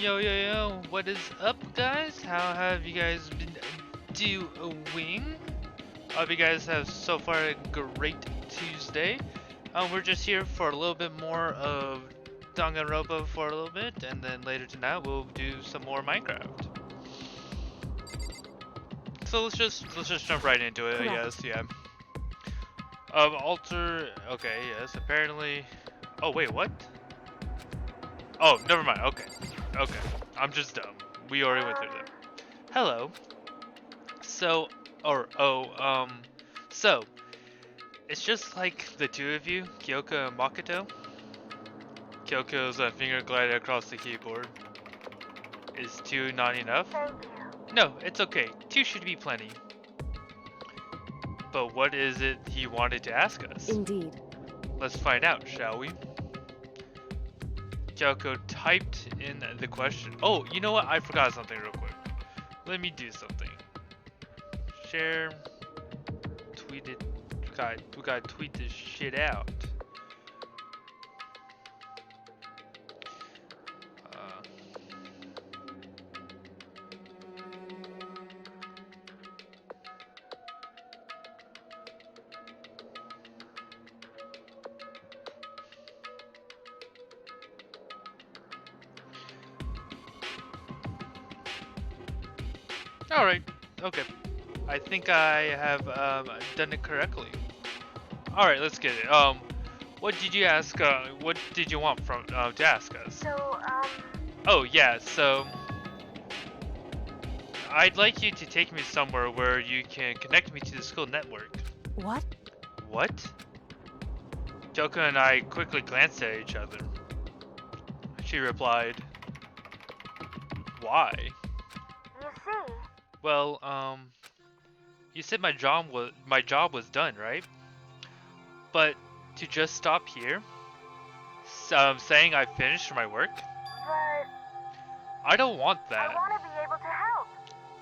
Yo, yo, yo, what is up, guys? How have you guys been doing? Hope you guys have so far a great Tuesday. We're just here for a little bit more of Danganronpa for a little bit, and then later tonight we'll do some more Minecraft. So let's just jump right into it, I guess. Yeah. Okay, yes. Apparently. Oh wait, what? Oh, never mind. Okay. I'm just dumb. We already went through that. Hello. So, so, it's just like the two of you, Kyoko and Makoto. Kyoko's finger glided across the keyboard. Is 2 not enough? No, it's okay. 2 should be plenty. But what is it he wanted to ask us? Indeed. Let's find out, shall we? Kyoko typed in the question. Oh, you know what? I forgot something real quick. Let me do something. Share. Tweet it. We gotta tweet this shit out. Alright, okay. I think I have done it correctly. Alright, let's get it. What did you ask, what did you want from, to ask us? Oh, yeah, so... I'd like you to take me somewhere where you can connect me to the school network. What? What? Kyoko and I quickly glanced at each other. She replied, why? You see? Well, you said my job was done, right? But to just stop here, saying I finished my work? But I don't want that. I want to be able to help.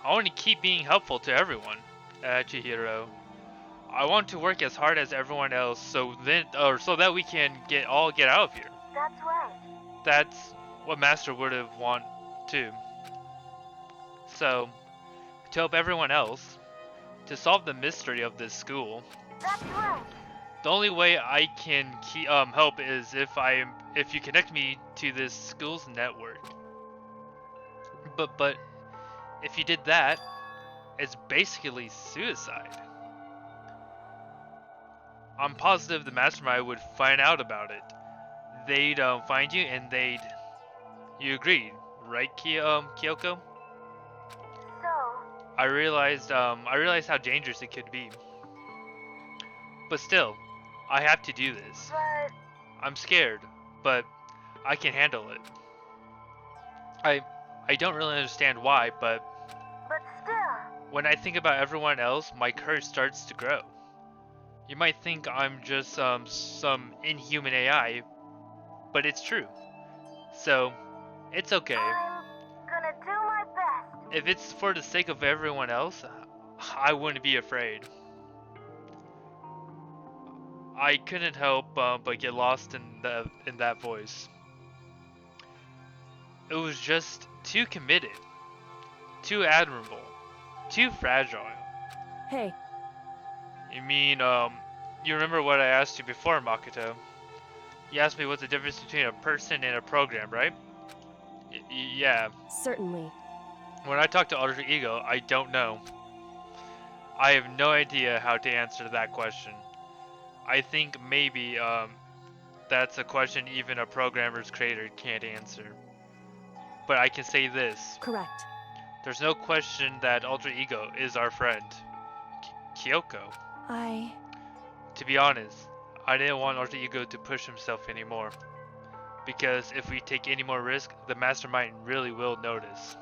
I want to keep being helpful to everyone, Chihiro. I want to work as hard as everyone else, so that we can get out of here. That's right. That's what Master would have want too. So, to help everyone else, to solve the mystery of this school. That's right. The only way I can help is if you connect me to this school's network. But if you did that, it's basically suicide. I'm positive the mastermind would find out about it. They'd find you and they'd. You agreed, right, Kyoko? So I realized how dangerous it could be. But still, I have to do this. but I'm scared, but I can handle it. I don't really understand why, but still. when I think about everyone else, my courage starts to grow. You might think I'm just some inhuman AI, but it's true. So, it's okay. I'm gonna do my best. If it's for the sake of everyone else, I wouldn't be afraid. I couldn't help but get lost in that voice. It was just too committed, too admirable, too fragile. Hey. You mean, you remember what I asked you before, Makoto? You asked me what's the difference between a person and a program, right? Yeah. Certainly. When I talk to Alter Ego, I don't know. I have no idea how to answer that question. I think maybe, that's a question even a programmer's creator can't answer. But I can say this. Correct. There's no question that Alter Ego is our friend. Kyoko. To be honest, I didn't want Alter Ego to push himself anymore. Because if we take any more risk, the mastermind really will notice.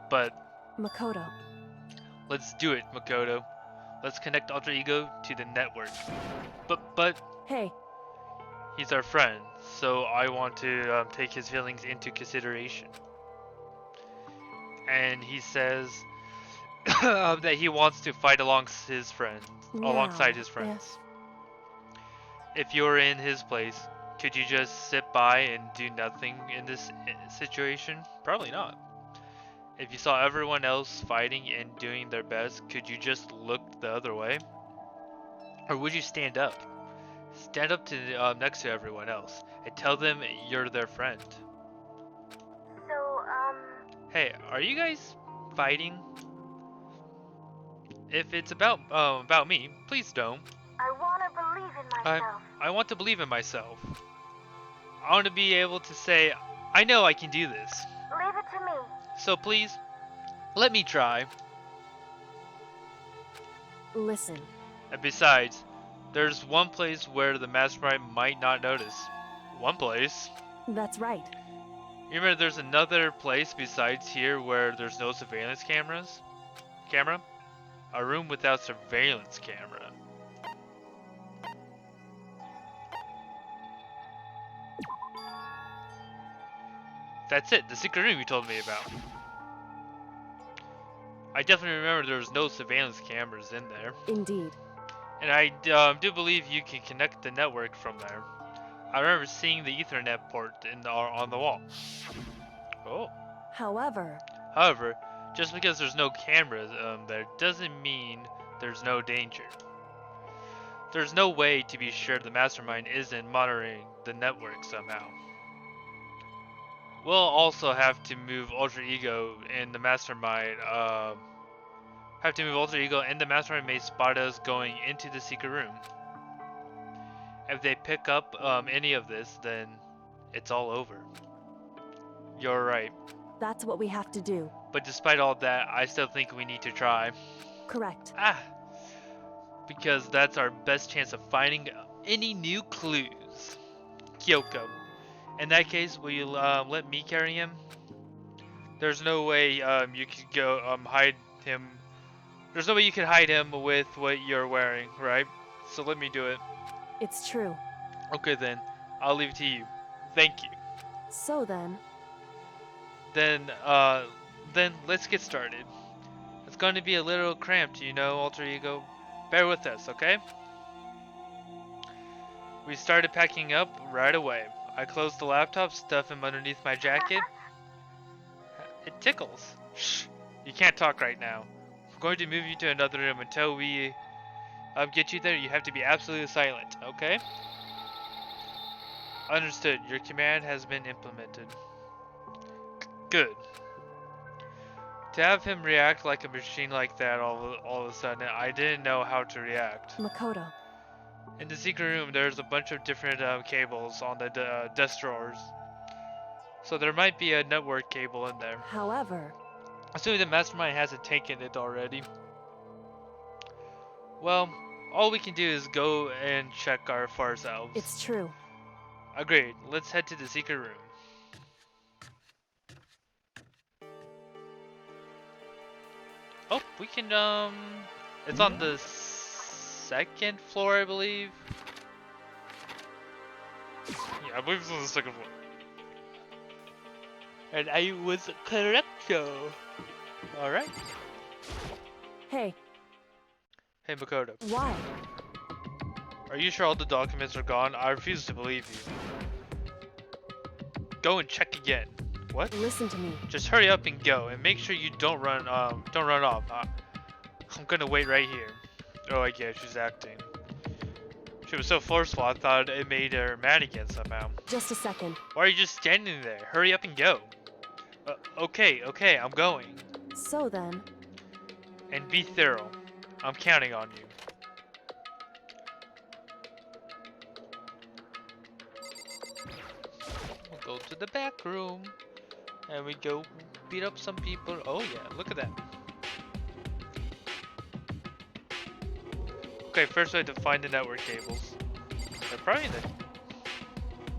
But Makoto. let's do it, Makoto. Let's connect Alter Ego to the network. But Hey. he's our friend, so I want to take his feelings into consideration. And he says that he wants to fight alongside his friends. Yes. If you're in his place, Could you just sit by and do nothing in this situation? Probably not. If you saw everyone else fighting and doing their best, could you just look the other way? Or would you stand up? Stand up to next to everyone else and tell them you're their friend. So, Hey, are you guys fighting? If it's about me, please don't. I want to believe in myself. I want to believe in myself. I want to be able to say, I know I can do this. Leave it to me. So please, let me try. Listen. And besides, there's one place where the mastermind might not notice. One place. That's right. You remember there's another place besides here where there's no surveillance camera? A room without surveillance camera. That's it, the secret room you told me about. I definitely remember there was no surveillance cameras in there. Indeed. And I do believe you can connect the network from there. I remember seeing the Ethernet port on the wall. Oh. However, just because there's no cameras there doesn't mean there's no danger. There's no way to be sure the mastermind isn't monitoring the network somehow. We'll also have to move Ultra Ego and the mastermind. The mastermind may spot us going into the secret room. If they pick up any of this, then it's all over. You're right. that's what we have to do. But despite all that, I still think we need to try. Correct. Because that's our best chance of finding any new clues. Kyoko. In that case, will you let me carry him? There's no way you could go hide him. There's no way you can hide him with what you're wearing, right? So let me do it. It's true. Okay then, I'll leave it to you. Thank you. So then, Then let's get started. It's going to be a little cramped, you know, Alter Ego. Bear with us, okay? We started packing up right away. I closed the laptop, stuffed him underneath my jacket. It tickles. Shh, you can't talk right now. We're going to move you to another room until we get you there. You have to be absolutely silent, okay? Understood. Your command has been implemented. Good. To have him react like a machine like that all of a sudden, I didn't know how to react. Makoto. In the secret room, there's a bunch of different cables on the desk drawers. So there might be a network cable in there. However, Assuming the mastermind hasn't taken it already. Well, all we can do is go and check for ourselves. it's true. Agreed. Let's head to the secret room. Oh, we can, it's on the second floor, I believe. Yeah, I believe it's on the second floor. And I was correct, though. Alright. Hey, Hey, Makoto. why? Are you sure all the documents are gone? I refuse to believe you. Go and check again. What? Listen to me. Just hurry up and go, and make sure you don't run off. I'm gonna wait right here. Oh, I guess she's acting. She was so forceful, I thought it made her mad again somehow. Just a second. Why are you just standing there? Hurry up and go. Okay, I'm going. So then, And be thorough. I'm counting on you. We'll go to the back room. And we go beat up some people. Oh yeah, look at that. Okay, first we have to find the network cables. They're probably in the...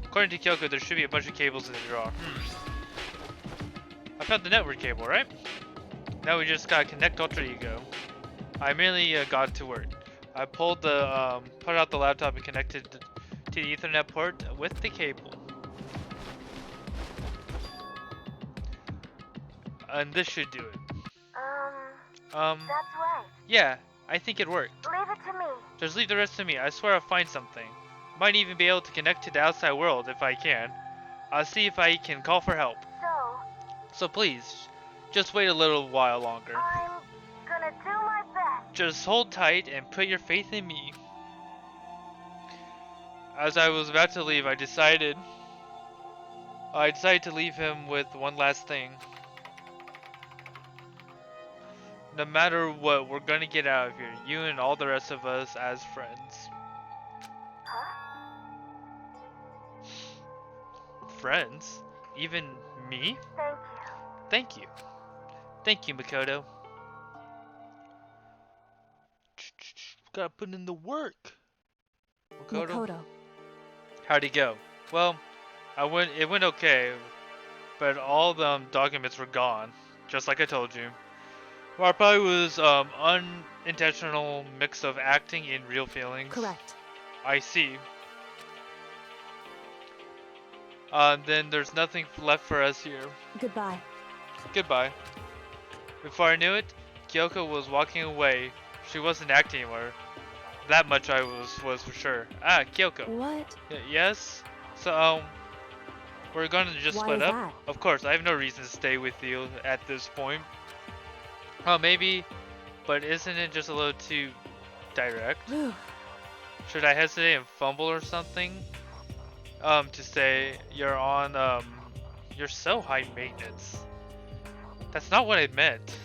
According to Kyoko, there should be a bunch of cables in the drawer. I found the network cable, right? Now we just gotta connect Ultra Ego. I immediately got to work. I pulled the, put out the laptop and connected to the Ethernet port with the cable. And this should do it. That's right. Yeah, I think it worked. Leave it to me. Just leave the rest to me. I swear I'll find something. Might even be able to connect to the outside world if I can. I'll see if I can call for help. So please, just wait a little while longer. I'm gonna do my best. Just hold tight and put your faith in me. As I was about to leave, I decided to leave him with one last thing. No matter what, we're gonna get out of here. You and all the rest of us as friends. Huh? Friends? Even me? Thank you. Thank you. Thank you, Makoto. Gotta put in the work. Makoto. How'd it go? Well, it went okay, but all the documents were gone, just like I told you. Well, it probably was unintentional mix of acting and real feelings. Correct. I see. Then there's nothing left for us here. Goodbye. Goodbye. Before I knew it, Kyoko was walking away. She wasn't acting anymore. That much I was for sure. Ah, Kyoko. What? Yes? So, we're gonna just Why split is up? that? Of course, I have no reason to stay with you at this point. Oh, maybe, but isn't it just a little too direct? Should I hesitate and fumble or something? To say you're so high maintenance. That's not what I meant.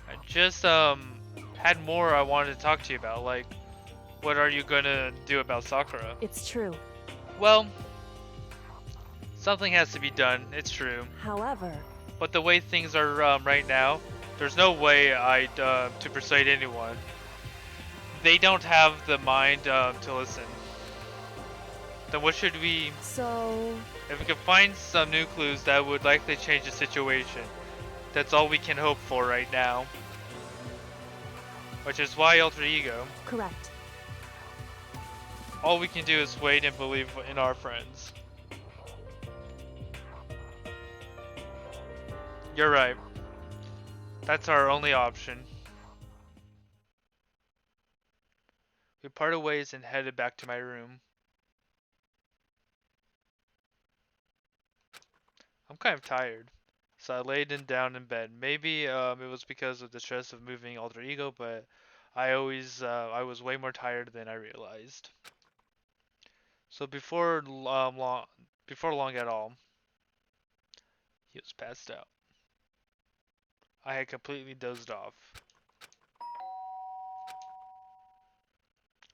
I just, had more I wanted to talk to you about, like, what are you gonna do about Sakura? It's true. Well, something has to be done, it's true. However, But the way things are right now, there's no way I'd to persuade anyone. They don't have the mind to listen. Then what should we... so... If we can find some new clues that would likely change the situation, that's all we can hope for right now. Which is why alter ego. Correct. All we can do is wait and believe in our friends. You're right. That's our only option. We parted ways and headed back to my room. I'm kind of tired, so I laid down in bed. Maybe it was because of the stress of moving alter ego, but I was way more tired than I realized. So before long at all, he was passed out. I had completely dozed off.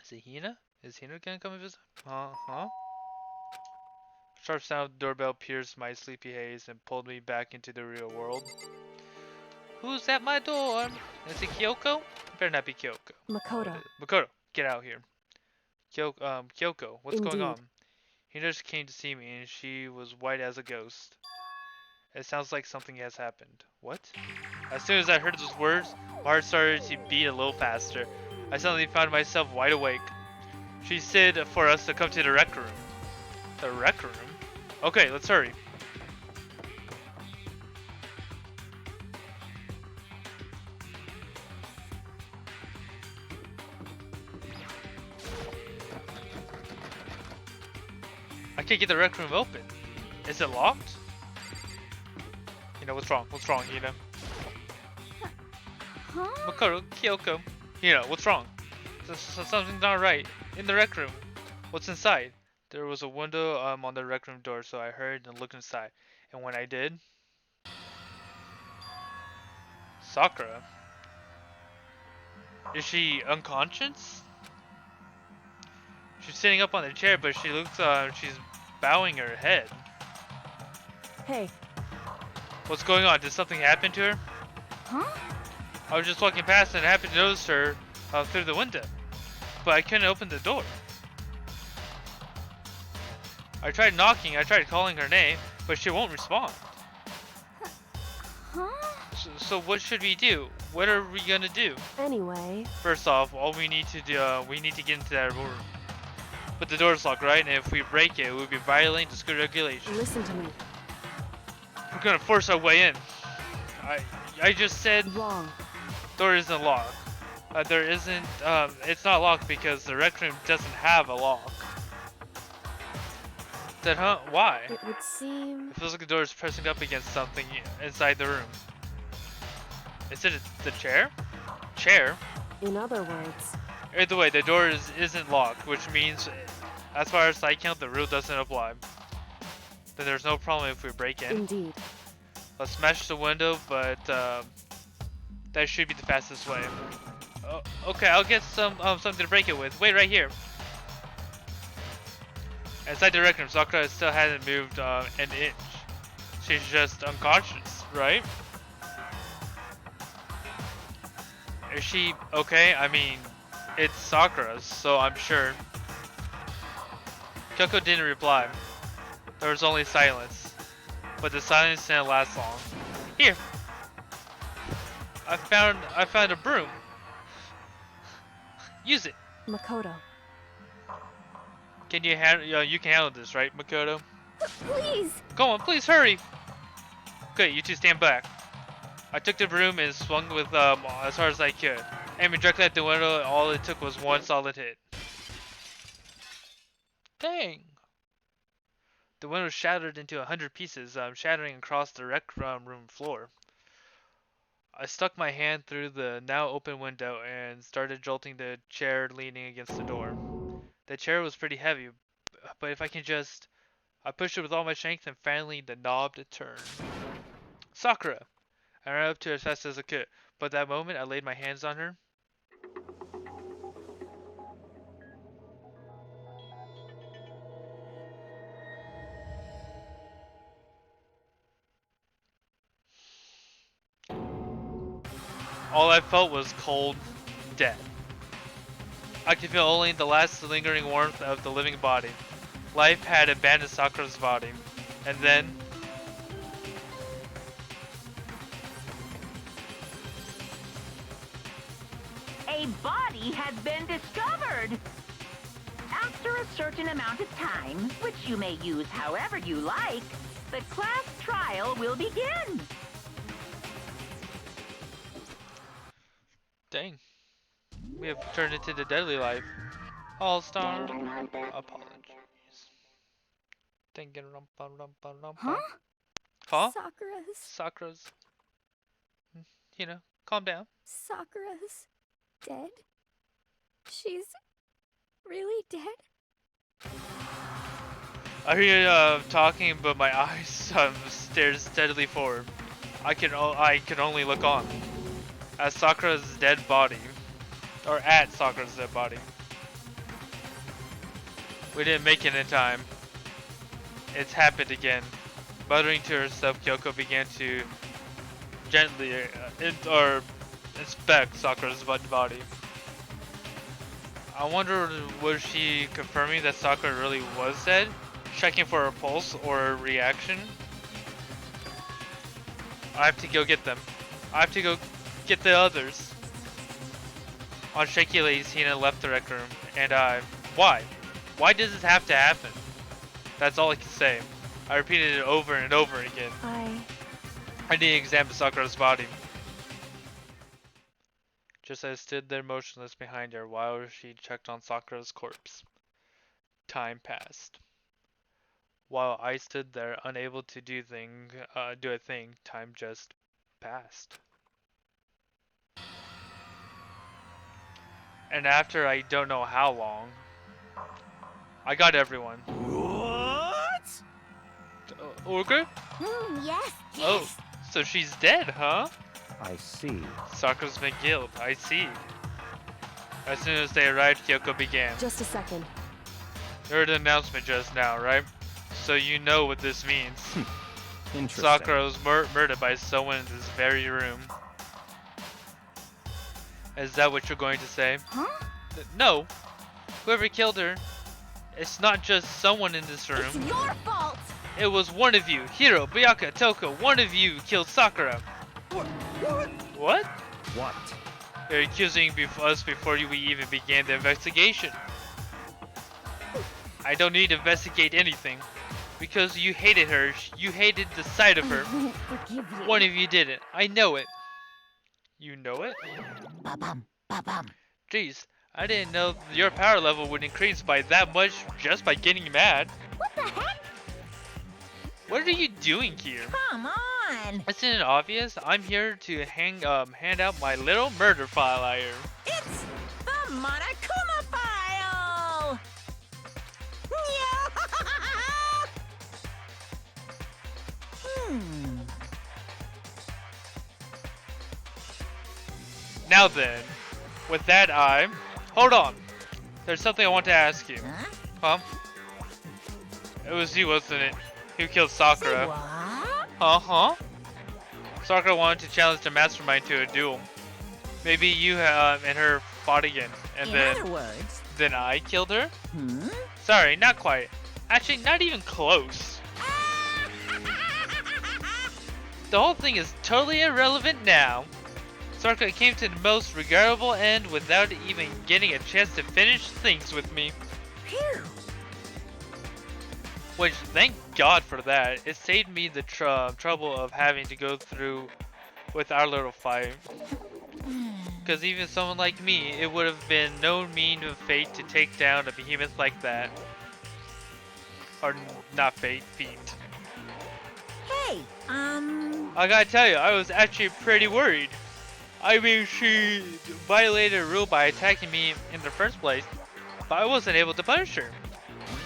Is it Hina? Is Hina gonna come and visit? Huh? Sharp sound of the doorbell pierced my sleepy haze and pulled me back into the real world. Who's at my door? Is it Kyoko? It better not be Kyoko. Makoto. Makoto, get out here. Kyoko, what's going Indeed. on? Hina just came to see me and she was white as a ghost. It sounds like something has happened. What? As soon as I heard those words, my heart started to beat a little faster. I suddenly found myself wide awake. She said for us to come to the rec room. The rec room? Okay, let's hurry. I can't get the rec room open. Is it locked? You know, what's wrong? What's wrong, you know? Huh? Makoto, Kyoko. You know, what's wrong? Something's not right. In the rec room. What's inside? There was a window on the rec room door, so I hurried and looked inside. And when I did... Sakura? Is she unconscious? She's sitting up on the chair, but she looks, she's bowing her head. Hey. What's going on? Did something happen to her? Huh? I was just walking past and happened to notice her through the window, but I couldn't open the door. I tried knocking, I tried calling her name, but she won't respond. Huh? So what should we do? What are we gonna do? Anyway. First off, all we need to do, we need to get into that room. But the door's locked, right? And if we break it, we'll be violating the school regulations. Listen to me. We're gonna force our way in. I just said Wrong. door isn't locked. There isn't, it's not locked because the rec room doesn't have a lock. Then, huh? Why? It would seem. It feels like the door is pressing up against something inside the room. Is it the chair? Chair? In other words, Either way, the door isn't locked, which means, as far as I count, the rule doesn't apply. Then there's no problem if we break in. indeed. Let's smash the window, but that should be the fastest way. Oh, okay, I'll get something to break it with. Wait right here. Inside the rec room, Sakura still hasn't moved an inch. She's just unconscious, right? Is she okay? I mean, it's Sakura, so I'm sure. Kyoko didn't reply. There was only silence. But the silence didn't last long. Here! I found a broom. Use it. Makoto. Can you handle you can handle this, right, Makoto? Please! Go on, please hurry! Okay, you two stand back. I took the broom and swung with as hard as I could. Aiming directly at the window, all it took was one solid hit. Dang! The window shattered into 100 pieces, shattering across the rec room floor. I stuck my hand through the now open window and started jolting the chair leaning against the door. The chair was pretty heavy, but if I can just... I pushed it with all my strength and finally the knob turned. Sakura! I ran up to her as fast as I could, but that moment I laid my hands on her. All I felt was cold death. I could feel only the last lingering warmth of the living body. Life had abandoned Sakura's body. And then... A body has been discovered! After a certain amount of time, which you may use however you like, the class trial will begin. Dang. We have turned into the deadly life. All-star. Apologies. Danganronpa. Huh? Huh? Sakura's. Sakura's. You know, calm down. Sakura's dead? She's really dead? I hear you talking, but my eyes stare steadily forward. I can only look on. At Sakura's dead body. Or at Sakura's dead body. We didn't make it in time. It's happened again. Muttering to herself, Kyoko began to gently inspect Sakura's body. I wonder, was she confirming that Sakura really was dead? Checking for a pulse or a reaction? I have to go get them. I have to go get the others. On shaky legs, Hina left the rec room, and why? Why does this have to happen? That's all I can say. I repeated it over and over again. I need to examine Sakura's body. Just as I stood there motionless behind her while she checked on Sakura's corpse. Time passed. While I stood there unable to do a thing, time just passed. And after I don't know how long, I got everyone. What? Okay? Yes, Oh, so she's dead, huh? I see. Sakura's been killed, I see. As soon as they arrived, Kyoko began. Just a second. You heard the announcement just now, right? So you know what this means. Interesting. Sakura was murdered by someone in this very room. Is that what you're going to say? Huh? No. Whoever killed her, it's not just someone in this room. it's your fault. It was one of you. Hiro, Bayaka, Toko, one of you killed Sakura. What? What? You're accusing us before we even began the investigation. I don't need to investigate anything. Because you hated her. You hated the sight of her. I won't forgive you. One of you didn't. I know it. You know it? Ba-bum, Ba-bum. Jeez, I didn't know your power level would increase by that much just by getting mad. What the heck? What are you doing here? Come on. Isn't it obvious? I'm here to hand out my little murder file here. It's the Monokuma file. Hmm. Now then, with that hold on. There's something I want to ask you. Huh? Huh? It was you, wasn't it? Who killed Say Sakura? what? Uh-huh. Sakura wanted to challenge the mastermind to a duel. Maybe you and her fought again, and In other words, then I killed her? hmm? Sorry, not quite. Actually, not even close. The whole thing is totally irrelevant now. Sakura came to the most regrettable end without even getting a chance to finish things with me. Phew. Which, thank God for that. It saved me the trouble of having to go through with our little fight. Because even someone like me, it would have been no mean of fate to take down a behemoth like that. Or not fate, feet. Hey, I gotta tell you, I was actually pretty worried. I mean, she violated a rule by attacking me in the first place, but I wasn't able to punish her.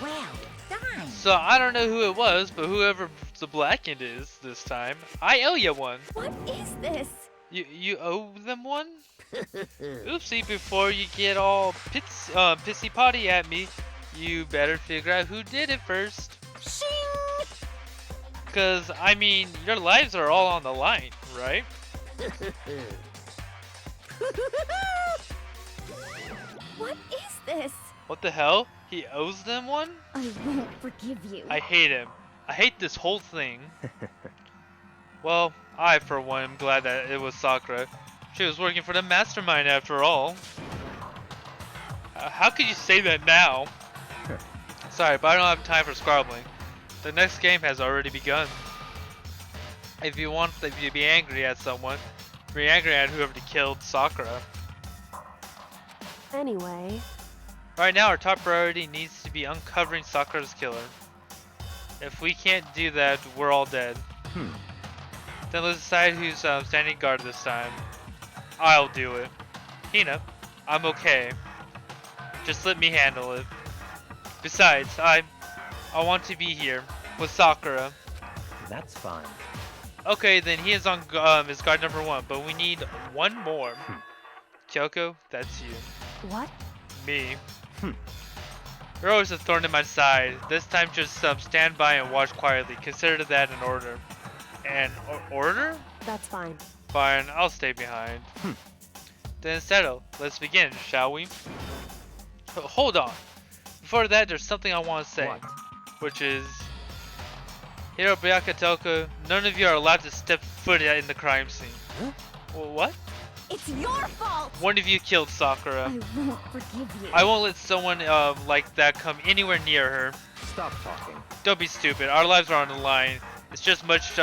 well done. So I don't know who it was, but whoever the blackened is this time, I owe you one. What is this? You owe them one? Oopsie, before you get all pissy potty at me, you better figure out who did it first. Shing! Cause, I mean, your lives are all on the line, right? What is this? What the hell? He owes them one? I won't forgive you. I hate him. I hate this whole thing. Well, I for one am glad that it was Sakura. She was working for the mastermind after all. How could you say that now? Sorry, but I don't have time for squabbling. The next game has already begun. If you want to be angry at someone, be angry at whoever killed Sakura. Anyway, Right now, our top priority needs to be uncovering Sakura's killer. If we can't do that, we're all dead. Then let's decide who's standing guard this time. I'll do it. Hina, I'm okay. Just let me handle it. Besides, I want to be here with Sakura. That's fine. Okay, then he is on is guard number 1, but we need one more. Kyoko, that's you. what? Me. You're always a thorn in my side. This time just stand by and watch quietly. Consider that an order. An order? That's fine. Fine, I'll stay behind. Then settle. Let's begin, shall we? Hold on. Before that, there's something I want to say. What? Which is... Hirobayaka Toko, none of you are allowed to step foot in the crime scene. Huh? What? It's your fault! One of you killed Sakura. I won't forgive you. I won't let someone like that come anywhere near her. Stop talking. Don't be stupid. Our lives are on the line. It's just much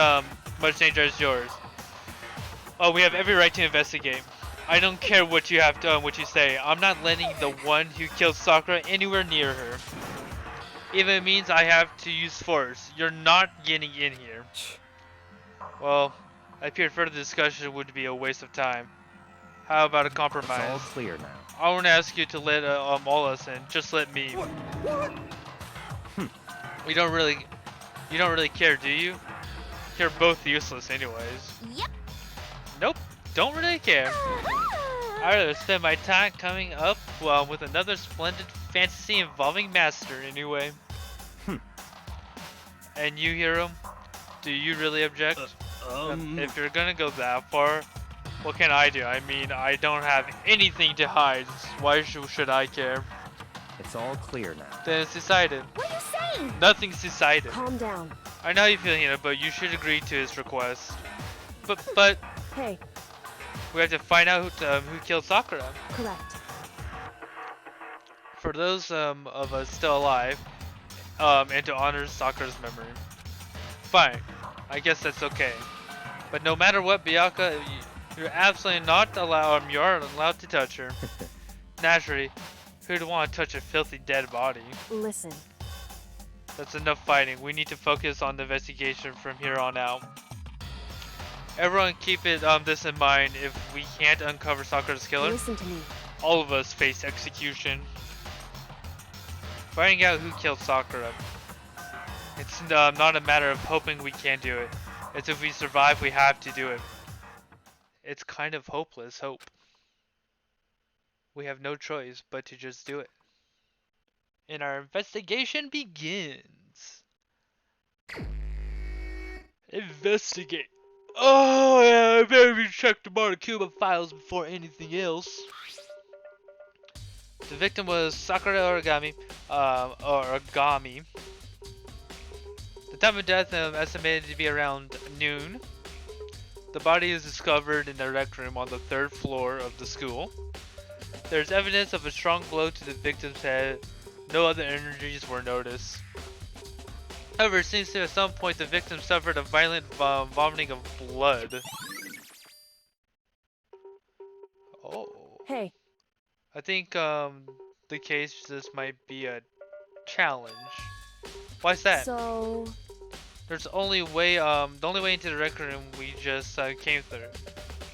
danger as yours. Oh, we have every right to investigate. I don't care what you have to, what you say. I'm not letting the one who killed Sakura anywhere near her. Even if it means I have to use force. You're not getting in here. Well, I feared further discussion would be a waste of time. How about a It's all compromise? clear now. I want to ask you to let all us in. Just let me. You don't really care, do you? You're both useless, anyways. Yep. Nope, don't really care. I'd rather spend my time coming up with another splendid fantasy involving Master, anyway. And you, Hiro? Do you really object? If you're gonna go that far, what can I do? I mean, I don't have anything to hide. Why should I care? It's all clear now. Then it's decided. What are you saying? Nothing's decided. Calm down. I know how you feel, Hina, but you should agree to his request. But Hey, we have to find out who killed Sakura. correct. For those of us still alive, and to honor Sakura's memory. Fine, I guess that's okay. But no matter what, Byakuya, You're absolutely not allowed. You aren't allowed to touch her. Naturally, who'd want to touch a filthy dead body? Listen. That's enough fighting. We need to focus on the investigation from here on out. Everyone keep this in mind. If we can't uncover Sakura's killer, Listen to me. all of us face execution. Finding out who killed Sakura. It's not a matter of hoping we can do it. It's if we survive, we have to do it. It's kind of hopeless hope. We have no choice but to just do it. And our investigation begins. Investigate. Oh yeah, I better check the Monokuma files before anything else. The victim was Sakura Origami, The time of death estimated to be around noon. The body is discovered in the rec room on the 3rd floor of the school. There's evidence of a strong blow to the victim's head. No other injuries were noticed. However, it seems to at some point the victim suffered a violent vomiting of blood. Oh. Hey. I think the case this might be a challenge. Why's that? So There's only way the only way into the rec room we just came through.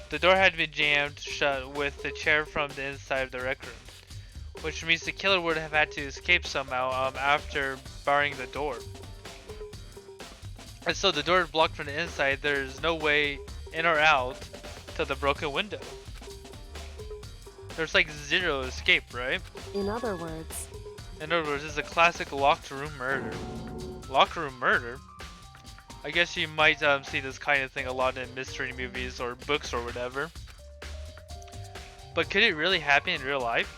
The door had been jammed shut with the chair from the inside of the rec room, which means the killer would have had to escape somehow after barring the door. And so the door is blocked from the inside. There's no way in or out to the broken window. There's like zero escape, right? in other words, In other words, this is a classic locked room murder. Locked room murder? I guess you might see this kind of thing a lot in mystery movies or books or whatever. But could it really happen in real life?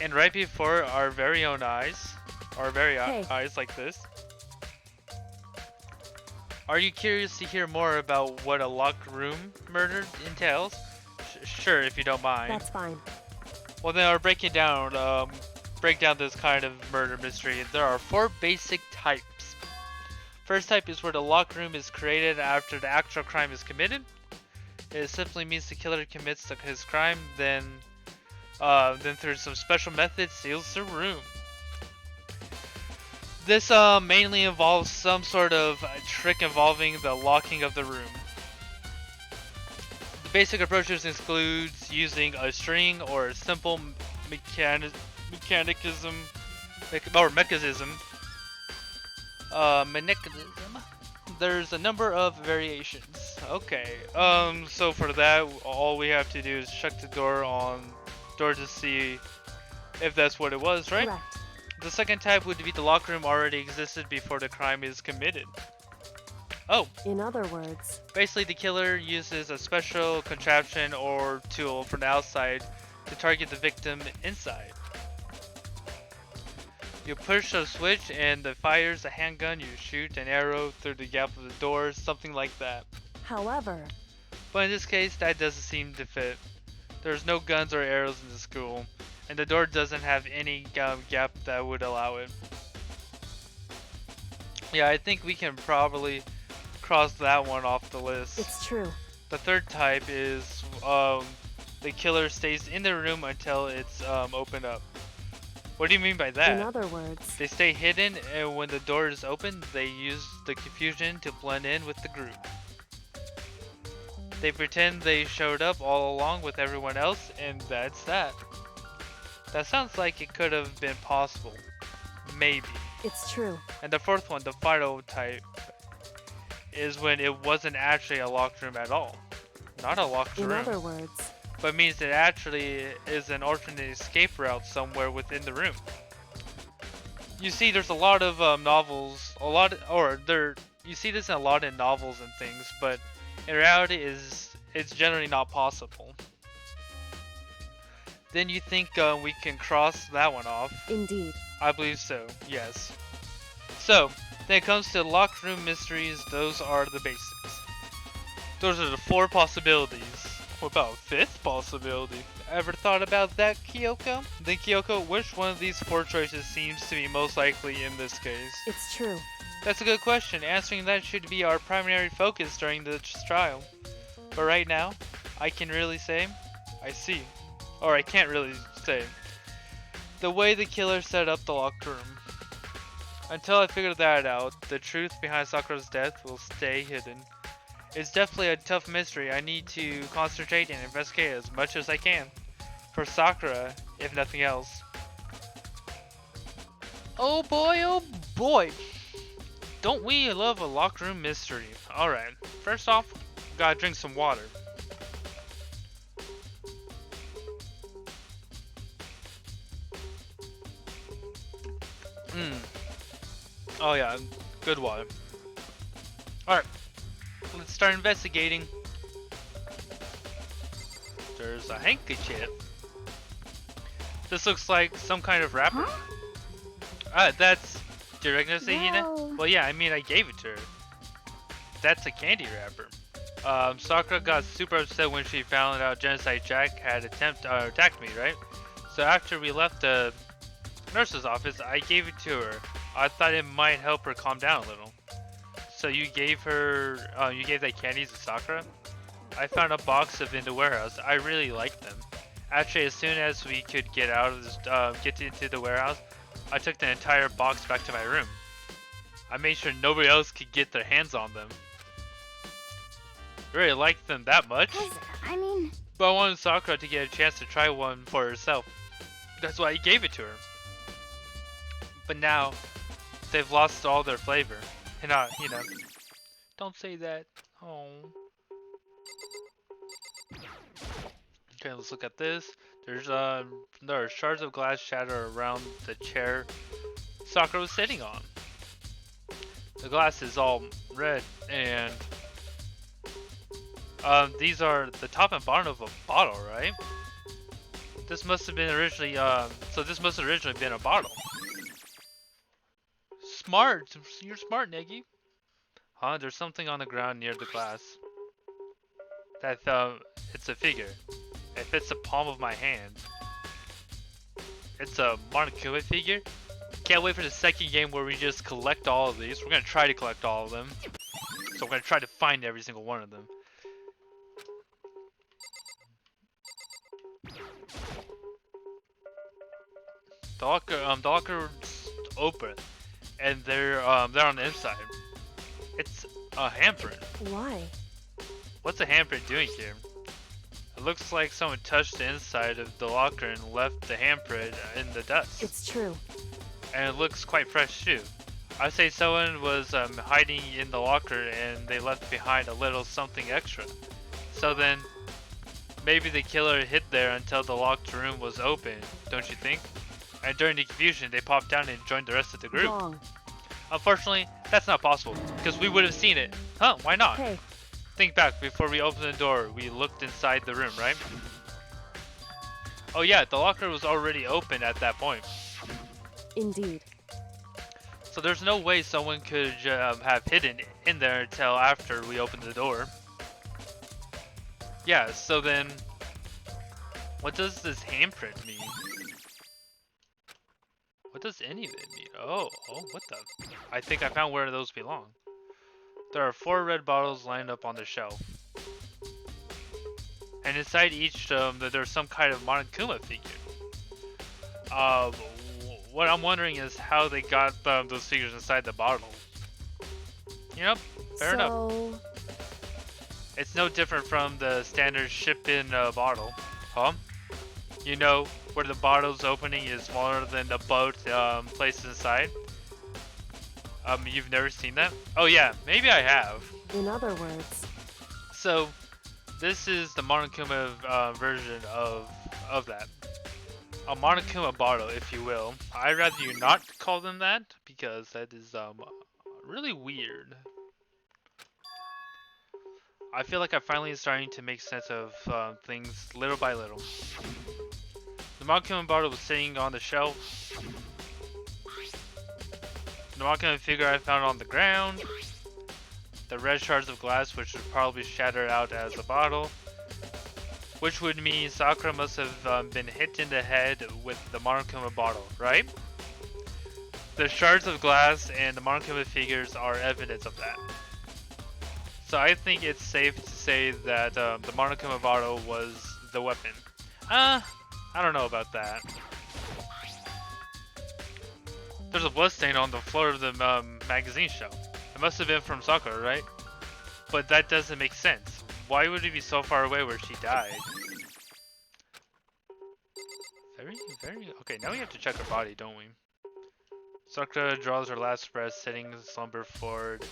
And right before our very own eyes? Our very Hey. eyes like this? Are you curious to hear more about what a locked room murder entails? Sure, if you don't mind. that's fine. Well, then I'll break down this kind of murder mystery. There are 4 basic types. First type is where the locked room is created after the actual crime is committed. It simply means the killer commits his crime, then through some special method seals the room. This mainly involves some sort of trick involving the locking of the room. The basic approaches includes using a string or a simple mechanism. There's a number of variations. Okay. So for that, all we have to do is check the door to see if that's what it was, right? Correct. The second type would be the locker room already existed before the crime is committed. Oh, In other words, basically the killer uses a special contraption or tool from the outside to target the victim inside. You push a switch and it fires a handgun, you shoot an arrow through the gap of the door, something like that. however, But in this case, that doesn't seem to fit. There's no guns or arrows in the school, and the door doesn't have any gap that would allow it. Yeah, I think we can probably cross that one off the list. it's true. The third type is the killer stays in the room until it's opened up. What do you mean by that? In other words, They stay hidden, and when the door is open, they use the confusion to blend in with the group. They pretend they showed up all along with everyone else, and that's that. That sounds like it could have been possible. Maybe. it's true. And the fourth one, the final type, is when it wasn't actually a locked room at all. Not a locked In room, other words, but means it actually is an alternate escape route somewhere within the room. You see, there's a lot of novels, you see this in a lot in novels and things, but in reality, it's generally not possible. Then you think we can cross that one off? indeed. I believe so, yes. So, then it comes to locked room mysteries, those are the basics. Those are the 4 possibilities. What about a 5th possibility? Ever thought about that, Kyoko? Then Kyoko, which one of these 4 choices seems to be most likely in this case? It's true. That's a good question. Answering that should be our primary focus during this trial. But right now, I can really say, I see. Or I can't really say. The way the killer set up the locked room. Until I figure that out, the truth behind Sakura's death will stay hidden. It's definitely a tough mystery. I need to concentrate and investigate as much as I can. For Sakura, if nothing else. Oh boy. Don't we love a locked room mystery? Alright, first off, gotta drink some water. Oh yeah, good water. Alright, let's start investigating. There's a handkerchief. This looks like some kind of wrapper. That's direct to Hina? Well. Well, yeah, I mean, I gave it to her. That's a candy wrapper. Sakura got super upset when she found out Genocide Jack had attacked me, right? So after we left the nurse's office, I gave it to her. I thought it might help her calm down a little. So you gave her, you gave that candies to Sakura? I found a box of in the warehouse. I really liked them. Actually, as soon as we could get out of this, get into the warehouse, I took the entire box back to my room. I made sure nobody else could get their hands on them. I really liked them that much. I mean, But I wanted Sakura to get a chance to try one for herself. That's why I gave it to her. But now, they've lost all their flavor. And you know, don't say that. Oh. Okay, let's look at this. There are shards of glass shatter around the chair Sakura was sitting on. The glass is all red, and these are the top and bottom of a bottle, right? This must have been originally, so this must have originally been a bottle. Smart! You're smart, Naegi. Huh? There's something on the ground near the glass. It's a figure. It fits the palm of my hand. It's a Monokuma figure. Can't wait for the second game where we just collect all of these. We're gonna try to collect all of them. So we're gonna try to find every single one of them. The locker's open, and they're on the inside. It's a handprint. Why? What's a handprint doing here? It looks like someone touched the inside of the locker and left the handprint in the dust. It's true. And it looks quite fresh too. I say someone was hiding in the locker and they left behind a little something extra. So then, maybe the killer hid there until the locked room was open, don't you think? And during the confusion, they popped down and joined the rest of the group. Wrong. Unfortunately, that's not possible, because we would have seen it. Huh, why not? Hey, Think back, before we opened the door, we looked inside the room, right? Oh yeah, the locker was already open at that point. indeed. So there's no way someone could have hidden in there until after we opened the door. Yeah, so then, what does this handprint mean? What does any of it mean? Oh, what the? I think I found where those belong. There are 4 red bottles lined up on the shelf. And inside each there's some kind of Monokuma figure. What I'm wondering is how they got those figures inside the bottle. Yep, fair enough. It's no different from the standard ship-in bottle. Huh? You know, where the bottle's opening is smaller than the boat placed inside? You've never seen that? Oh yeah, maybe I have. In other words, So, this is the Monokuma version of that. A Monokuma bottle, if you will. I'd rather you not call them that, because that is really weird. I feel like I'm finally starting to make sense of things little by little. The Monokuma bottle was sitting on the shelf. The Monokuma figure I found on the ground. The red shards of glass, which would probably shatter out as a bottle. Which would mean Sakura must have been hit in the head with the Monokuma bottle, right? The shards of glass and the Monokuma figures are evidence of that. So I think it's safe to say that the Monokuma bottle was the weapon. I don't know about that. There's a bloodstain on the floor of the magazine shelf. It must have been from Sakura, right? But that doesn't make sense. Why would it be so far away where she died? Very... Okay, now we have to check her body, don't we? Sakura draws her last breath, sitting slumber forward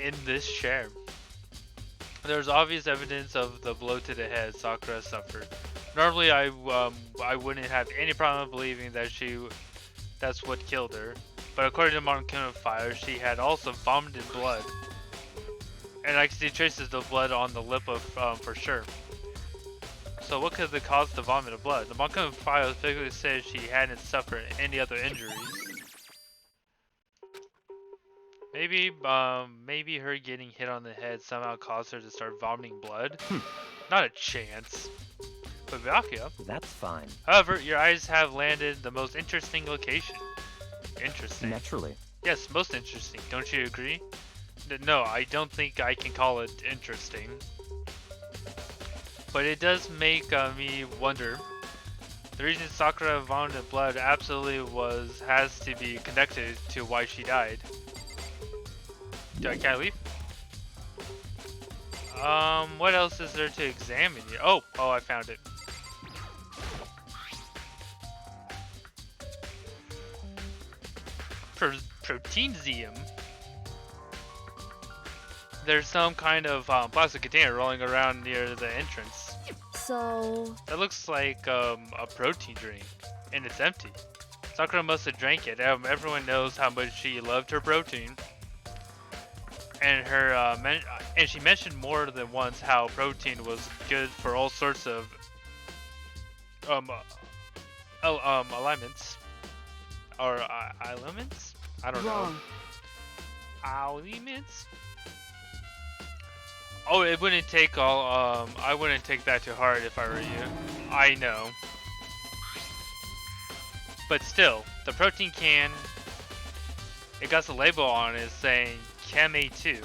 in this chair. There's obvious evidence of the blow to the head Sakura suffered. Normally, I wouldn't have any problem believing that that's what killed her. But according to Monokuma file, she had also vomited blood. And I can see traces of blood on the lip of for sure. So what could have caused the vomit of blood? The Monokuma file specifically says she hadn't suffered any other injuries. Maybe her getting hit on the head somehow caused her to start vomiting blood. Not a chance. But Byakuya, That's fine. however, your eyes have landed the most interesting location. Interesting. Naturally. Yes, most interesting. Don't you agree? No, I don't think I can call it interesting. But it does make me wonder. The reason Sakura vomited blood absolutely has to be connected to why she died. Can I leave? What else is there to examine here? Oh, I found it. Proteinsium. There's some kind of plastic container rolling around near the entrance. So, That looks like a protein drink, and it's empty. Sakura must have drank it. Everyone knows how much she loved her protein. And and she mentioned more than once how protein was good for all sorts of alignments or elements. I don't wrong. know. Elements. Oh, it wouldn't take all. I wouldn't take that to heart if I were you. I know. But still, the protein can. It got the label on it saying Chem A2.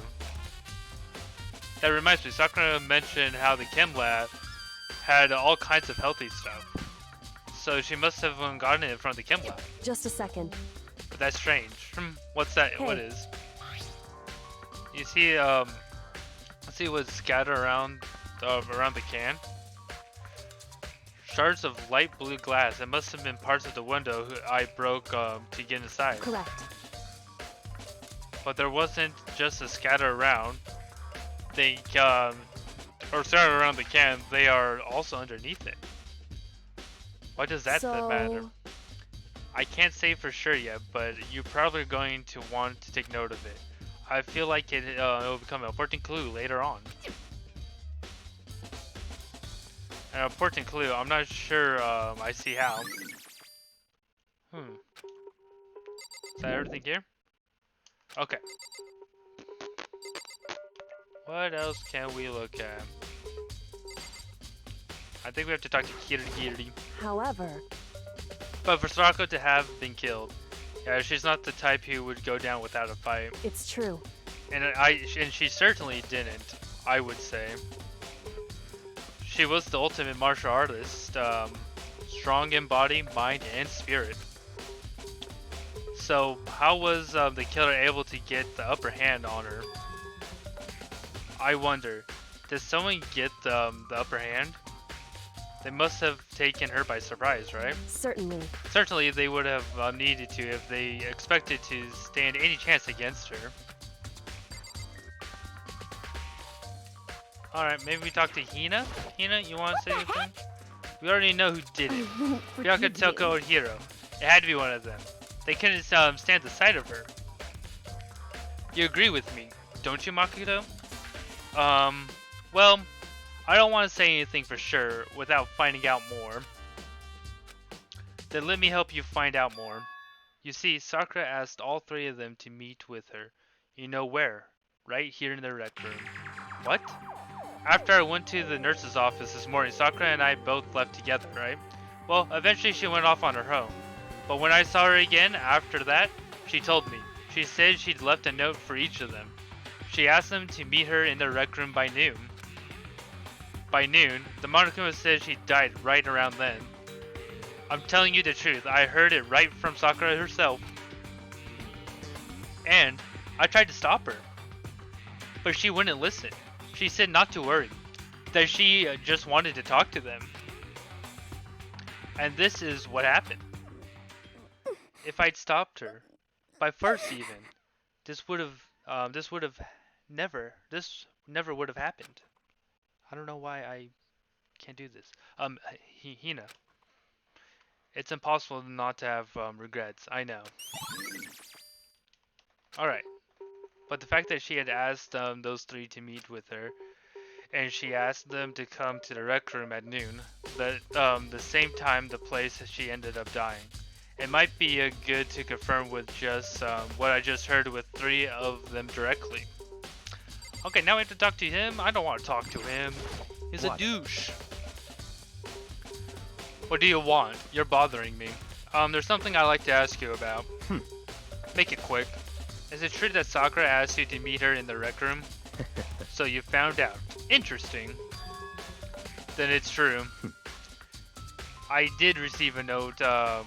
That reminds me, Sakura mentioned how the chem lab had all kinds of healthy stuff. So she must have gotten it from the chem lab. Just a second. But that's strange. What's that? Hey. What is? You see, see what's scattered around the can? Shards of light blue glass. It must have been parts of the window I broke to get inside. Correct. But there wasn't just a scatter around. They or scattered around the can. They are also underneath it. Why does that matter? I can't say for sure yet, but you're probably going to want to take note of it. I feel like it will become an important clue later on. An important clue. I'm not sure. I see how. Is that everything here? Okay. What else can we look at? I think we have to talk to Kirigiri. However, But for Sarako to have been killed, yeah, she's not the type who would go down without a fight. it's true. And she certainly didn't, I would say. She was the ultimate martial artist, strong in body, mind, and spirit. So how was the killer able to get the upper hand on her? I wonder, did someone get the upper hand? They must have taken her by surprise, right? Certainly. Certainly they would have needed to if they expected to stand any chance against her. Alright, maybe we talk to Hina? Hina, you want to say anything? We already know who did it. Byakuya, Toko, or Hiro. It had to be one of them. They couldn't stand the sight of her. You agree with me, don't you, Makoto? Well, I don't want to say anything for sure without finding out more. Then let me help you find out more. You see, Sakura asked all three of them to meet with her. You know where? Right here in the rec room. What? After I went to the nurse's office this morning, Sakura and I both left together, right? Well, eventually she went off on her own. But when I saw her again after that, she told me. She said she'd left a note for each of them. She asked them to meet her in the rec room by noon. By noon, the Monokuma said she died right around then. I'm telling you the truth, I heard it right from Sakura herself. And I tried to stop her, but she wouldn't listen. She said not to worry, that she just wanted to talk to them. And this is what happened. If I'd stopped her, by force even, this never would have happened. I don't know why I can't do this. Hina. It's impossible not to have regrets, I know. Alright. But the fact that she had asked those three to meet with her, and she asked them to come to the rec room at noon, the same time the place she ended up dying. It might be good to confirm with just what I just heard with three of them directly. Okay, now we have to talk to him? I don't want to talk to him. He's a douche. What do you want? You're bothering me. There's something I'd like to ask you about. Make it quick. Is it true that Sakura asked you to meet her in the rec room? So you found out. Interesting. Then it's true. I did receive a note to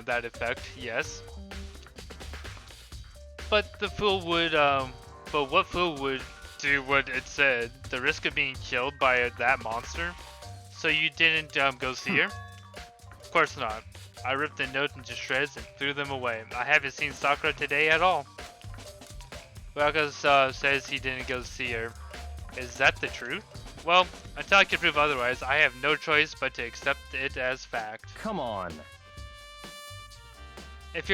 that effect, yes. But what fool would do what it said? The risk of being killed by that monster? So you didn't go see her? Of course not. I ripped the note into shreds and threw them away. I haven't seen Sakura today at all. Waka says he didn't go see her. Is that the truth? Well, until I can prove otherwise, I have no choice but to accept it as fact. Come on. If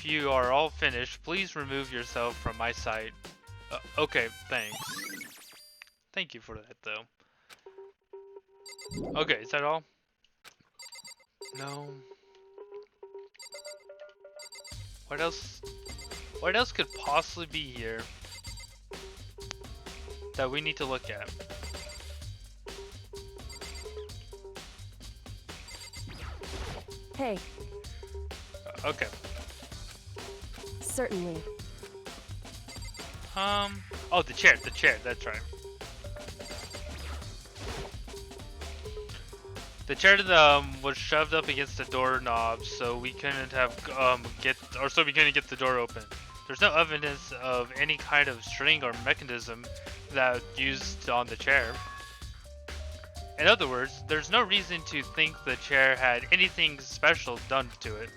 you are all finished, please remove yourself from my sight. Okay, thanks. Thank you for that, though. Okay, is that all? No. What else? What else could possibly be here that we need to look at? Hey, Okay. certainly. Oh, the chair, that's right. The chair was shoved up against the doorknob, so we couldn't get the door open. There's no evidence of any kind of string or mechanism that used on the chair. In other words, there's no reason to think the chair had anything special done to it.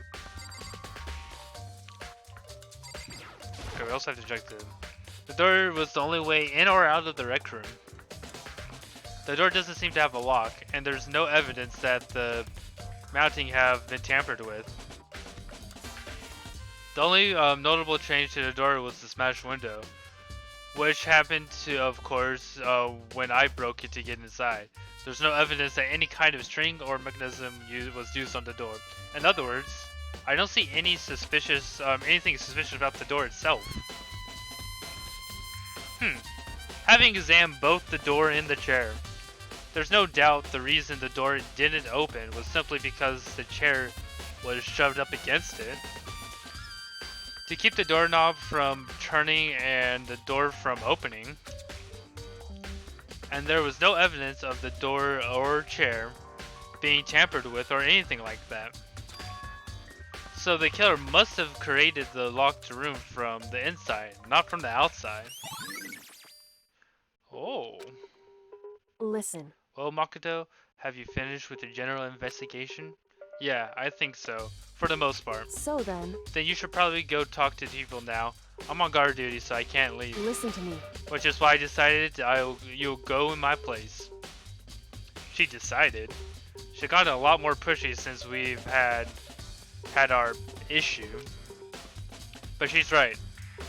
Okay, we also have to check the door was the only way in or out of the rec room. The door doesn't seem to have a lock, and there's no evidence that the mounting have been tampered with. The only notable change to the door was the smashed window, which happened to, of course, when I broke it to get inside. There's no evidence that any kind of string or mechanism was used on the door. In other words, I don't see any anything suspicious about the door itself. Having examined both the door and the chair, there's no doubt the reason the door didn't open was simply because the chair was shoved up against it. To keep the doorknob from turning and the door from opening. And there was no evidence of the door or chair being tampered with or anything like that. So the killer must have created the locked room from the inside, not from the outside. Oh. Listen. Well, Makoto, have you finished with your general investigation? Yeah, I think so. For the most part. So then. Then you should probably go talk to people now. I'm on guard duty, so I can't leave. Listen to me. Which is why I decided you'll go in my place. She decided. She got a lot more pushy since we've had our issue. But she's right.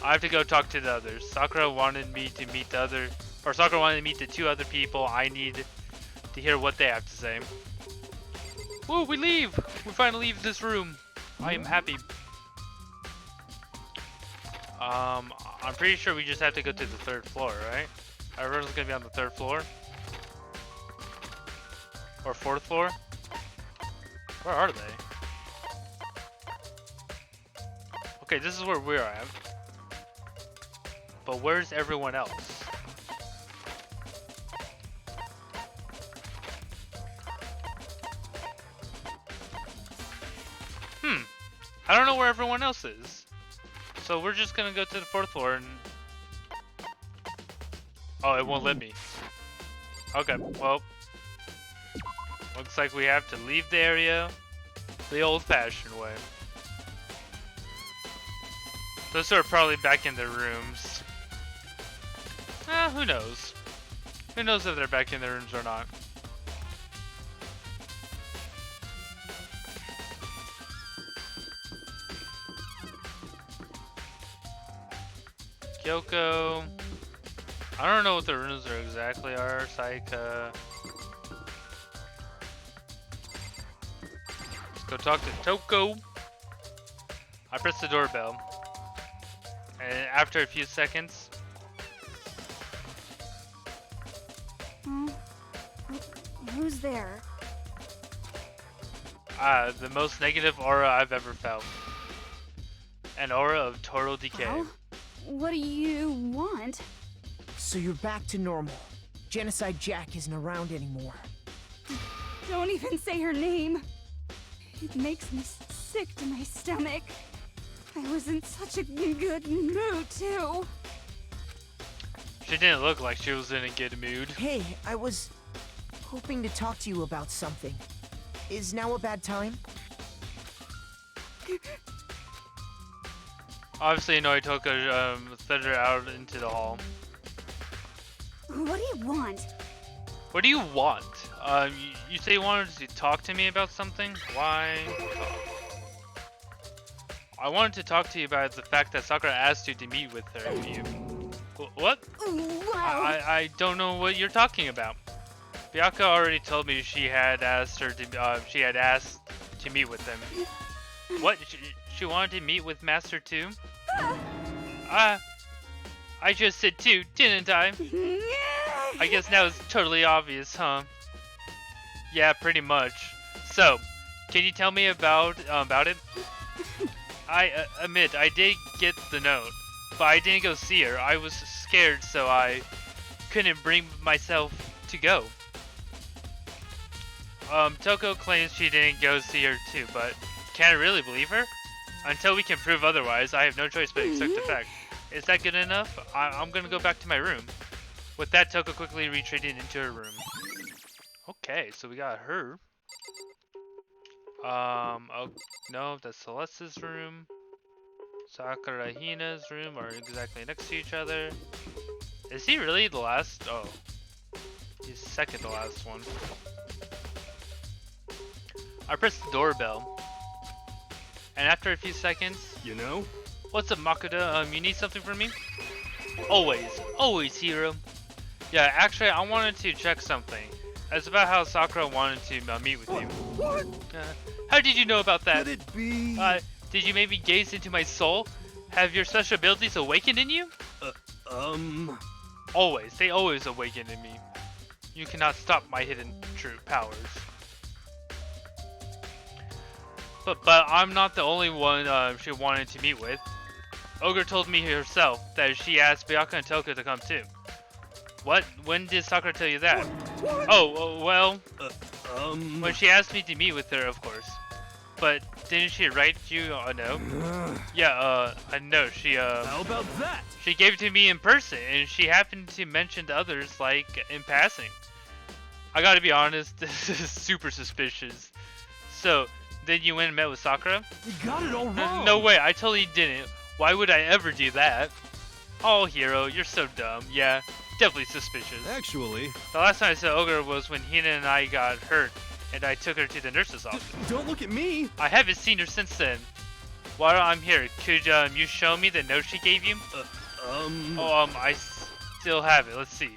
I have to go talk to the others. Sakura wanted me to meet the two other people. I need to hear what they have to say. Woo, we leave! We finally leave this room. I am happy. I'm pretty sure we just have to go to the 3rd floor, right? Everyone's gonna be on the 3rd floor? Or 4th floor? Where are they? Okay, this is where we are at. but where's everyone else? I don't know where everyone else is. So we're just gonna go to the 4th floor and... Oh, it won't let me. Okay, well... Looks like we have to leave the area the old-fashioned way. Those are probably back in their rooms. Who knows? Who knows if they're back in their rooms or not? Kyoko. I don't know what the rooms are exactly are. Saika. Let's go talk to Toko. I press the doorbell. And after a few seconds. Who's there? The most negative aura I've ever felt. An aura of total decay. Well, what do you want? So you're back to normal. Genocide Jack isn't around anymore. Don't even say her name. It makes me sick to my stomach. I was in such a good mood, too. She didn't look like she was in a good mood. Hey, I was hoping to talk to you about something. Is now a bad time? Obviously, Noitoka led her out into the hall. What do you want? What do you want? You say you wanted to talk to me about something? Why? I wanted to talk to you about the fact that Sakura asked you to meet with her. What? Wow. I don't know what you're talking about. Byakuya already told me she had asked her to she had asked to meet with him. What? She wanted to meet with Master 2? I just said 2, didn't I? I guess now it's totally obvious, huh? Yeah, pretty much. So, can you tell me about it? I admit I did get the note, but I didn't go see her. I was scared, so I couldn't bring myself to go. Toko claims she didn't go see her too, but can I really believe her? Until we can prove otherwise, I have no choice but accept the fact. Is that good enough? I'm gonna go back to my room. With that, Toko quickly retreated into her room. Okay, so we got her. Oh, no, that's Celeste's room. Sakura Hina's room are exactly next to each other. Is he really the last? Oh, he's second to last one. I pressed the doorbell, and after a few seconds, You know? what's up, Makoto? You need something from me? Always, hero. Yeah, actually, I wanted to check something. It's about how Sakura wanted to meet with you. What? How did you know about that? Could it be? Did you maybe gaze into my soul? Have your special abilities awakened in you? Always. They always awaken in me. You cannot stop my hidden true powers. But I'm not the only one she wanted to meet with. Ogre told me herself that she asked Byakuya and Toko to come too. What? When did Sakura tell you that? What? Oh, well, when she asked me to meet with her, of course. But didn't she write you a note? Yeah, a note. How about that? She gave it to me in person, and she happened to mention to others, like, in passing. I gotta be honest, this is super suspicious. So, then you went and met with Sakura? You got it all wrong. No way, I totally didn't. Why would I ever do that? Oh, Hero, you're so dumb. Yeah, definitely suspicious. Actually, The last time I saw Ogre was when Hina and I got hurt, and I took her to the nurse's office. don't look at me. I haven't seen her since then. While I'm here, could you show me the note she gave you? I still have it. Let's see.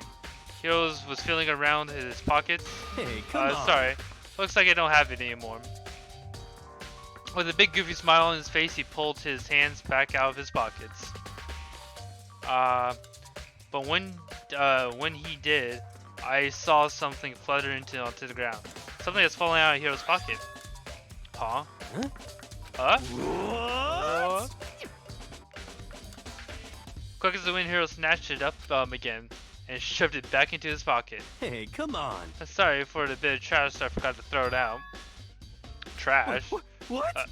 Heroes was feeling around his pockets. Hey, come on. Sorry. Looks like I don't have it anymore. With a big goofy smile on his face, he pulled his hands back out of his pockets. But when he did, I saw something flutter onto the ground. Something that's falling out of Hero's pocket. Huh? What? Quick as the wind, hero snatched it up again and shoved it back into his pocket. Hey, come on. Sorry for the bit of trash, I forgot to throw it out. Trash. What?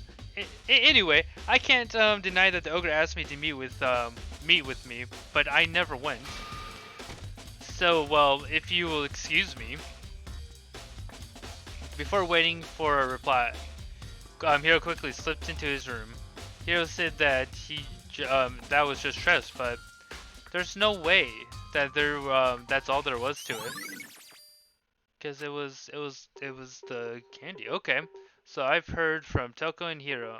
Anyway, I can't deny that the ogre asked me to meet with me, but I never went. So, well, if you will excuse me. Before waiting for a reply, Hiro quickly slipped into his room. Hiro said that that was just stress, but there's no way that that's all there was to it. Because it was the candy. Okay. So I've heard from Toko and Hiro.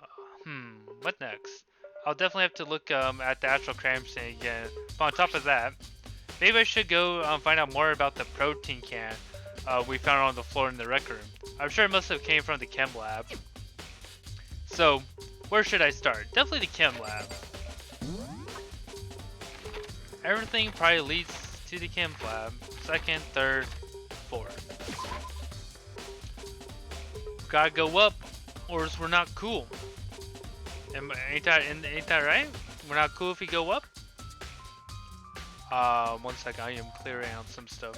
What next? I'll definitely have to look at the actual crime scene again. But on top of that, maybe I should go find out more about the protein can we found on the floor in the rec room. I'm sure it must have came from the chem lab. So, where should I start? Definitely the chem lab. Everything probably leads to the chem lab. Second, third, fourth. Gotta go up, or else we're not cool. Ain't that right? We're not cool if we go up? One second, I am clearing out some stuff.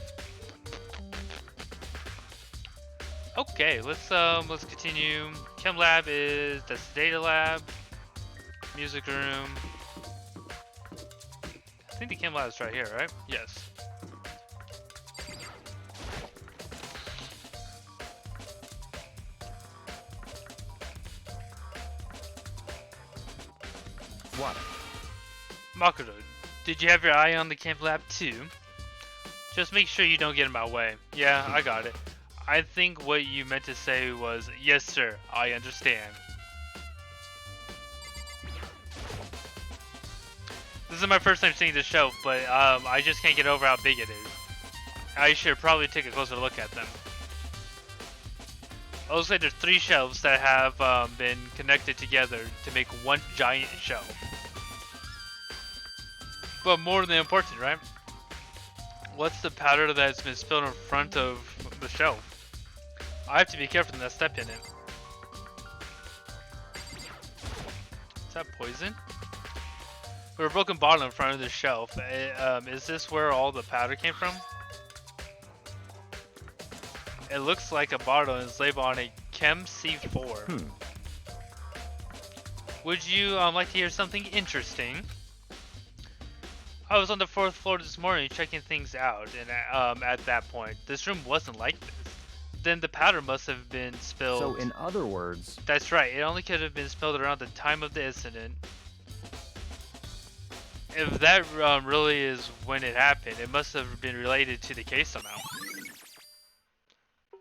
Okay, let's continue. Chem lab that's the data lab. Music room. I think the chem lab is right here, right? Yes. What? Makoto, did you have your eye on the chem lab too? Just make sure you don't get in my way. Yeah, I got it. I think what you meant to say was, yes sir, I understand. This is my first time seeing this shelf, but I just can't get over how big it is. I should probably take a closer look at them. It looks like there's 3 shelves that have been connected together to make one giant shelf. But more than important, right? What's the powder that's been spilled in front of the shelf? I have to be careful not to step in it. Is that poison? There's a broken bottle in front of the shelf. Is this where all the powder came from? It looks like a bottle and it's labeled on a Chem C4. Would you like to hear something interesting? I was on the 4th floor this morning checking things out, and at that point, this room wasn't like this. Then the powder must have been spilled. So in other words... That's right, it only could have been spilled around the time of the incident. If that really is when it happened, it must have been related to the case somehow.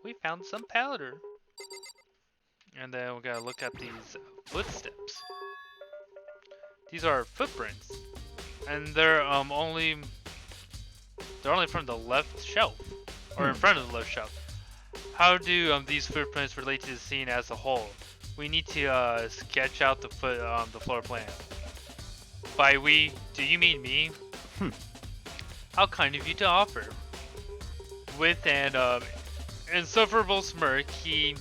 We found some powder. And then we gotta look at these footsteps. These are footprints. And they're only from the left shelf. Or in front of the left shelf. How do these footprints relate to the scene as a whole? We need to sketch out the floor plan. By we, do you mean me? How kind of you to offer. With an insufferable smirk, he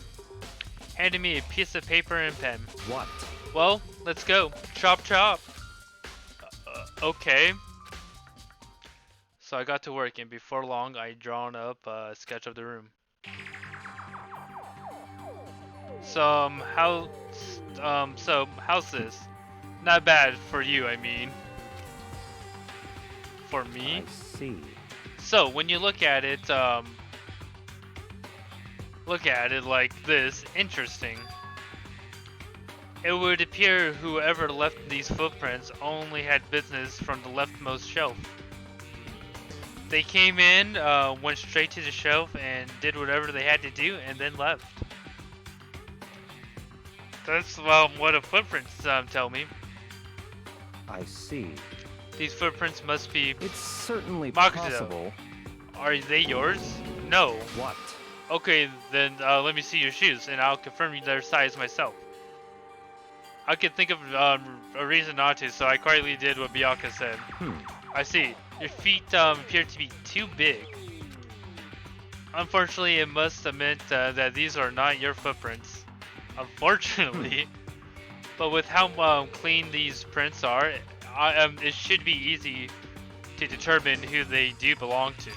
handed me a piece of paper and pen. What? Well, let's go. Chop chop. Okay. So I got to work, and before long, I drawn up a sketch of the room. So how's this? Not bad for you, I mean. For me? I see. So when you look at it like this, interesting. It would appear whoever left these footprints only had business from the leftmost shelf. They came in, went straight to the shelf and did whatever they had to do and then left. That's what the footprints tell me. I see. These footprints must be... It's certainly Makoto. possible. Are they yours? No. What? Okay, then let me see your shoes and I'll confirm their size myself. I could think of a reason not to, so I quietly did what Byakuya said. I see. Your feet appear to be too big. Unfortunately, it must have meant that these are not your footprints. Unfortunately. But with how clean these prints are, it should be easy to determine who they do belong to.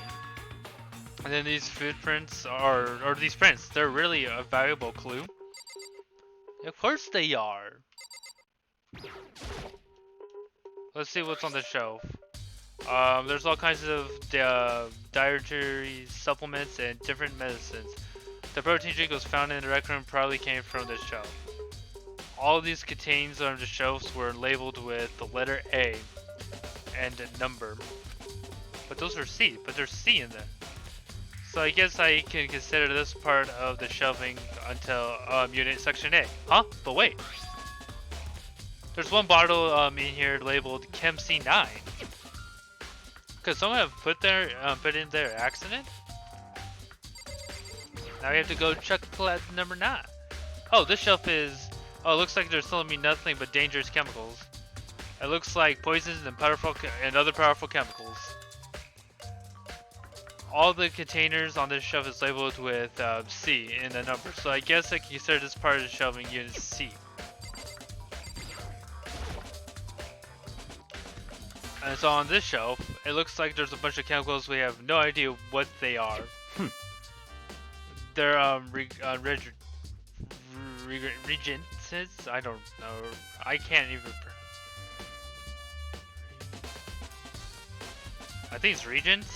And then these footprints or these prints, they're really a valuable clue. Of course they are. Let's see what's on the shelf. There's all kinds of dietary supplements and different medicines. The protein drink was found in the rec room, probably came from this shelf. All of these contains on the shelves were labeled with the letter A and a number. But those are C, but there's C in there. So I guess I can consider this part of the shelving until unit section A. Huh? But wait. There's one bottle in here labeled Chem C9. Could someone have put in their accident? Now we have to go check class number 9. Oh, this shelf is... Oh, it looks like they're telling me nothing but dangerous chemicals. It looks like poisons and other powerful chemicals. All the containers on this shelf is labeled with C in the number, so I guess I can consider this part of the shelving unit C. And so on this shelf, it looks like there's a bunch of chemicals we have no idea what they are. They're regents. I don't know. I can't even. I think it's regents.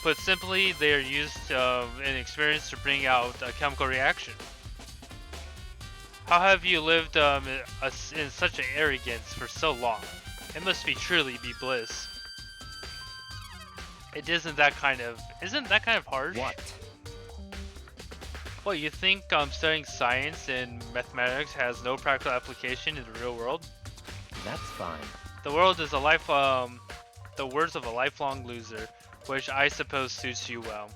Put simply, they are used in experience to bring out a chemical reaction. How have you lived in such an arrogance for so long? It must be truly be bliss. It isn't that kind of harsh? What? What, you think studying science and mathematics has no practical application in the real world? That's fine. The world is the words of a lifelong loser, which I suppose suits you well.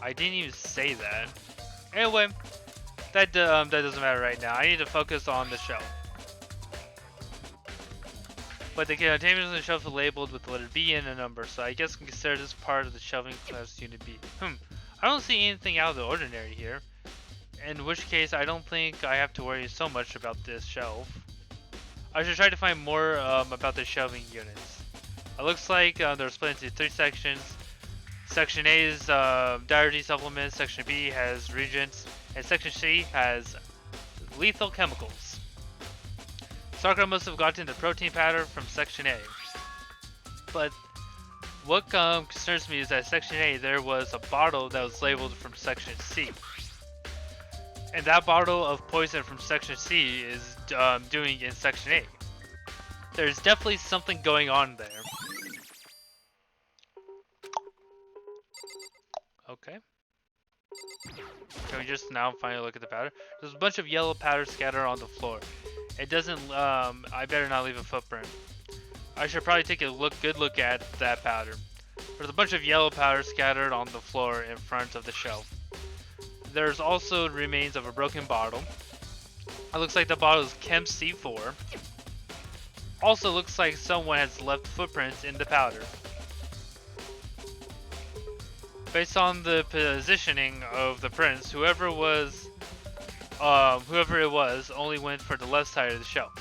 I didn't even say that. Anyway, that doesn't matter right now. I need to focus on the shelf. But the containers on the shelf are labeled with the letter B and a number, so I guess I can consider this part of the shelving class unit B. I don't see anything out of the ordinary here. In which case, I don't think I have to worry so much about this shelf. I should try to find more about the shelving units. It looks like they're split into 3 sections. Section A is dietary supplements, Section B has regents, and Section C has lethal chemicals. Sakura must have gotten the protein powder from Section A. But what concerns me is that Section A, there was a bottle that was labeled from Section C. And that bottle of poison from Section C is doing in Section A. There's definitely something going on there. Okay. Can we just now finally look at the powder? There's a bunch of yellow powder scattered on the floor. It doesn't, I better not leave a footprint. I should probably take a good look at that powder. There's a bunch of yellow powder scattered on the floor in front of the shelf. There's also remains of a broken bottle. It looks like the bottle is Chem C4. Also looks like someone has left footprints in the powder. Based on the positioning of the prints, whoever it was only went for the left side of the shelf.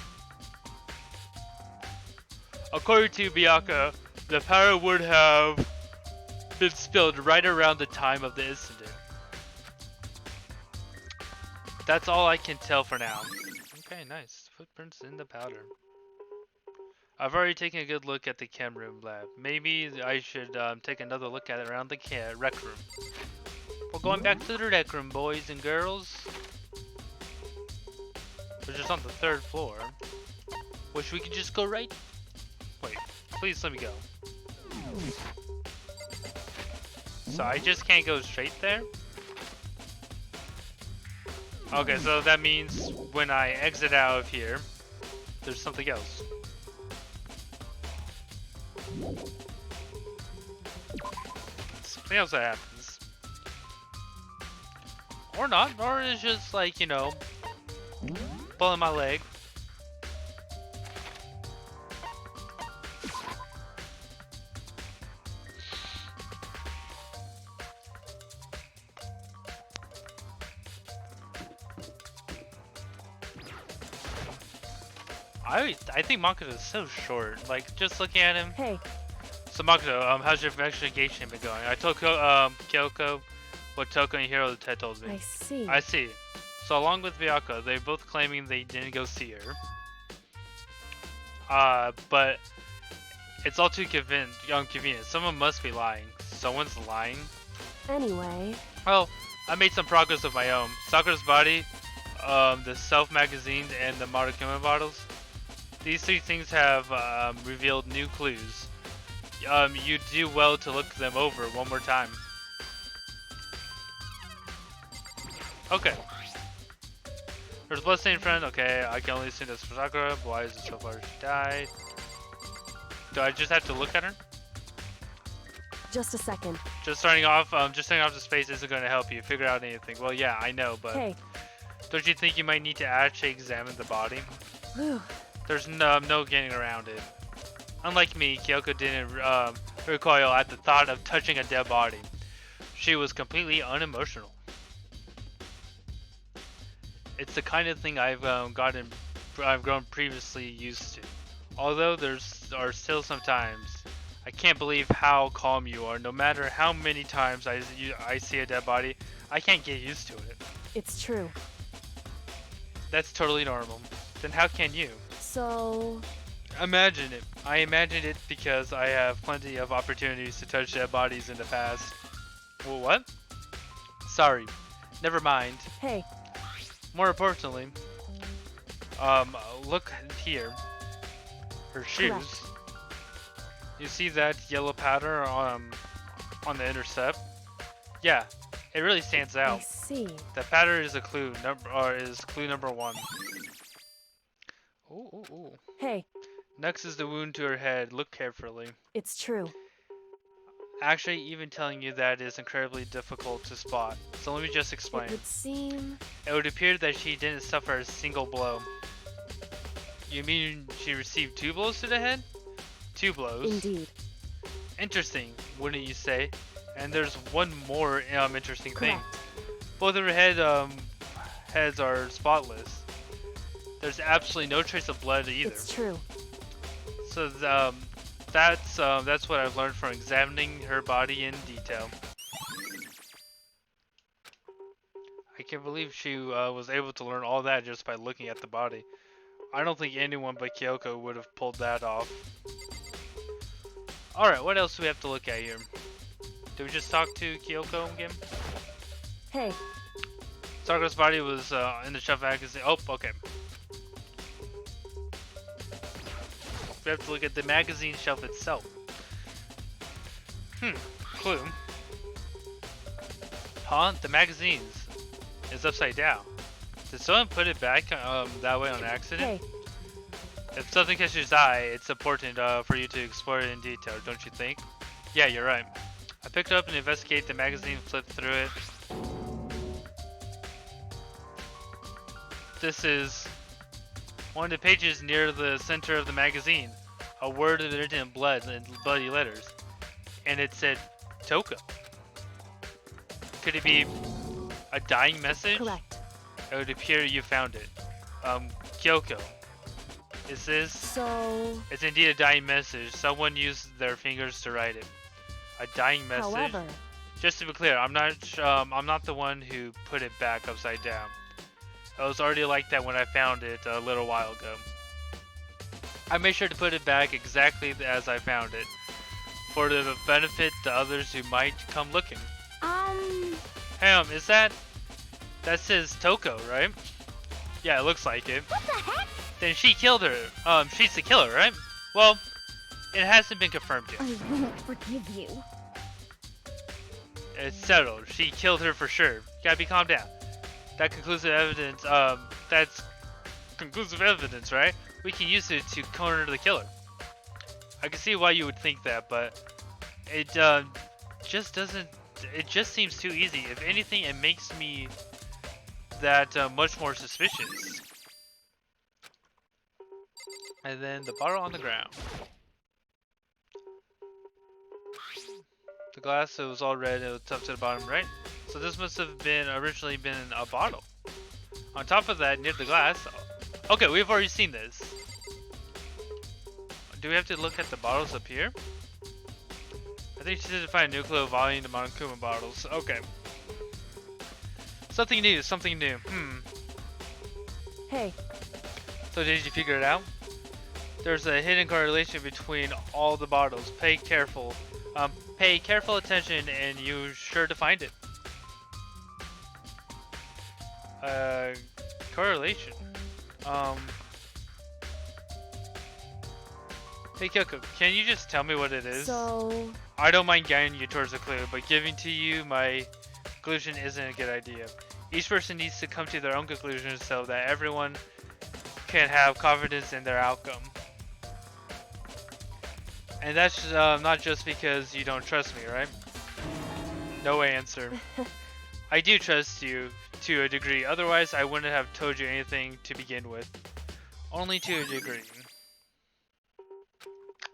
According to Bianca, the powder would have been spilled right around the time of the incident. That's all I can tell for now. Okay, nice. Footprints in the powder. I've already taken a good look at the chem room lab. Maybe I should take another look at it around the rec room. We're going back to the rec room, boys and girls. We're just on the 3rd floor. Wish we could just go right. Wait, please let me go. So I just can't go straight there? Okay, so that means when I exit out of here, there's something else. Something else that happens. Or not, or it's just like, you know, pulling my leg. I think Makoto is so short. Like, just looking at him. Hey, So Makoto, how's your investigation been going? I told Kyoko what Toko and Hiro had told me. I see. I see. So along with Miyako, they're both claiming they didn't go see her. But it's all too convenient. Someone must be lying. Someone's lying. Anyway, Well, I made some progress of my own. Sakura's body, the Self magazine, and the Monokuma bottles. These three things have revealed new clues. You do well to look them over one more time. Okay. There's bloodstained friend. Okay, I can only assume that's for Sakura. But why is it so far she died? Do I just have to look at her? just a second. Just starting off the space isn't going to help you figure out anything. Well, yeah, I know, but Hey, don't you think you might need to actually examine the body? whew. There's no getting around it. Unlike me, Kyoko didn't recoil at the thought of touching a dead body. She was completely unemotional. It's the kind of thing I've grown previously used to. Although are still some times I can't believe how calm you are. No matter how many times I see a dead body, I can't get used to it. It's true. That's totally normal. Then how can you? So, Imagine it. I imagined it because I have plenty of opportunities to touch dead bodies in the past. Well, what? Sorry. Never mind. hey, More importantly, look here. Her shoes. Correct. You see that yellow powder on the intercept? Yeah, it really stands I out. see. The powder is a clue clue number 1. Ooh, ooh, ooh. Hey, Next is the wound to her head. Look carefully. it's true. Actually, even telling you that is incredibly difficult to spot. So let me just It explain. would seem. It would appear that she didn't suffer a single blow. You mean she received 2 blows to the head? 2 blows. Indeed. Interesting, wouldn't you say? And there's one more interesting thing. Correct. Both of her heads are spotless. There's absolutely no trace of blood either. It's true. So that's what I've learned from examining her body in detail. I can't believe she was able to learn all that just by looking at the body. I don't think anyone but Kyoko would have pulled that off. Alright, what else do we have to look at here? Did we just talk to Kyoko again? Hey, Sakura's body was in the shelf magazine. Oh, okay. We have to look at the magazine shelf itself. Clue. Huh? The magazines is upside down. Did someone put it back that way on accident? hey, If something catches your eye, it's important for you to explore it in detail, don't you think? Yeah, you're right. I picked it up and investigated the magazine, flipped through it. This is one of the pages near the center of the magazine. A word written in blood and bloody letters. And it said, Toko. Could it be a dying message? correct. It would appear you found it. Kyoko. Is this? So, It's indeed a dying message. Someone used their fingers to write it. A dying message. however, Just to be clear, I'm not the one who put it back upside down. It was already like that when I found it a little while ago. I made sure to put it back exactly as I found it, for the benefit to others who might come looking. Hey, is that says Toko, right? Yeah, it looks like it. What the heck? Then she killed her. She's the killer, right? Well, it hasn't been confirmed yet. I won't forgive you. It's settled. She killed her for sure. Gotta be calmed down. That's conclusive evidence, right? We can use it to corner the killer. I can see why you would think that, but it just doesn't. It just seems too easy. If anything, it makes me that much more suspicious. And then the bottle on the ground. The glass, it was all red, it was up to the bottom, right? So this must have been originally been a bottle. On top of that, near the glass, okay, we've already seen this. do we have to look at the bottles up here? I think she did find nuclear volume to Monokuma bottles. Okay. Something new, something new. Hey, So did you figure it out? There's a hidden correlation between all the bottles. Pay careful attention and you're sure to find it. Correlation. Hey Kyoko, can you just tell me what it is? so I don't mind guiding you towards a clue, but giving to you my conclusion isn't a good idea. Each person needs to come to their own conclusion so that everyone can have confidence in their outcome. And that's not just because you don't trust me, right? No answer. I do trust you to a degree, otherwise I wouldn't have told you anything to begin with. Only to a degree.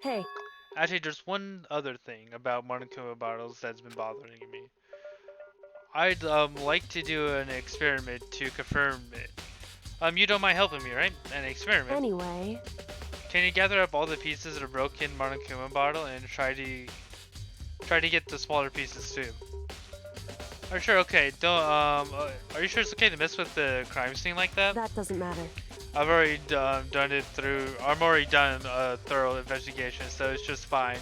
hey, Actually, there's one other thing about Monokuma bottles that's been bothering me. I'd like to do an experiment to confirm it. You don't mind helping me, right? An experiment. anyway, Can you gather up all the pieces of a broken Monokuma bottle and try to get the smaller pieces too? Oh, sure, okay. Don't are you sure it's okay to mess with the crime scene like that? that doesn't matter. I've already done it through. I'm already done a thorough investigation, so it's just fine.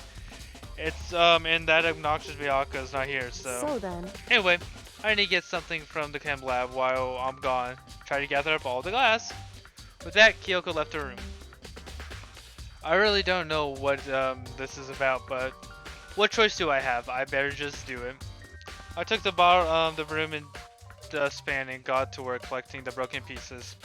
It's and that obnoxious Miyaka is not here, So then, anyway, I need to get something from the chem lab while I'm gone. Try to gather up all the glass. With that, Kyoko left the room. I really don't know what this is about, but what choice do I have? I better just do it. I took the broom and dustpan and got to work collecting the broken pieces.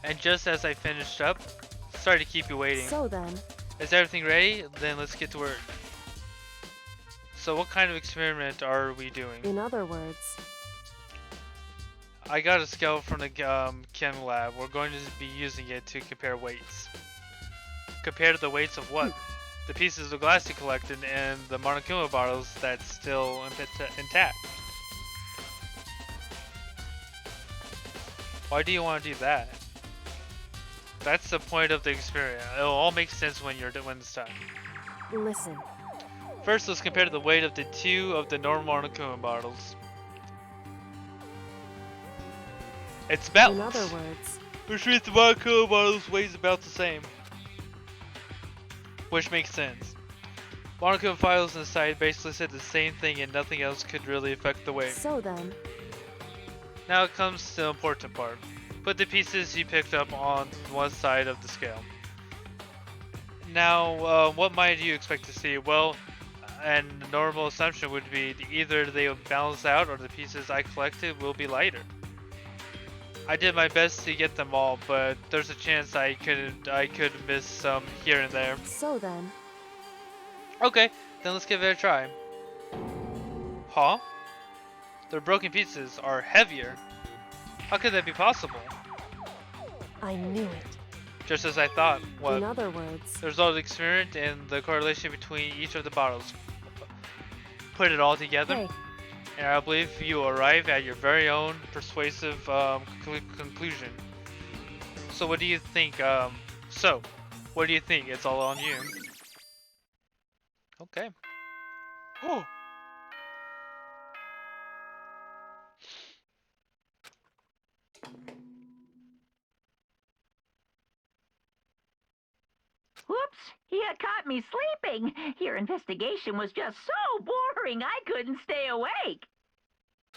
And just as I finished up, sorry to keep you waiting. so then, Is everything ready? Then let's get to work. So what kind of experiment are we doing? in other words, I got a scale from the chem lab. We're going to be using it to compare weights. Compare to the weights of what? The pieces of glass you collected and the Monokuma bottles that's still intact. Why do you want to do that? That's the point of the experiment. It'll all make sense when it's done. listen, First, let's compare the weight of the two of the normal Monokuma bottles. It's in balanced. other words, Which means the Monokuma bottles weighs about the same. Which makes sense. Monokuma files inside basically said the same thing and nothing else could really affect the weight. so then, Now it comes to the important part. Put the pieces you picked up on one side of the scale. Now, what might you expect to see? Well, a normal assumption would be either they will balance out or the pieces I collected will be lighter. I did my best to get them all, but there's a chance I could miss some here and there. so then, Okay, then let's give it a try. Huh? The broken pieces are heavier. How could that be possible? I knew it. Just as I thought. What? In other words, The result of the experiment and the correlation between each of the bottles. Put it all together, hey, and I believe you will arrive at your very own persuasive conclusion. So what do you think? What do you think? It's all on you. Okay. Oh. Whoops, you caught me sleeping. Your investigation was just so boring I couldn't stay awake.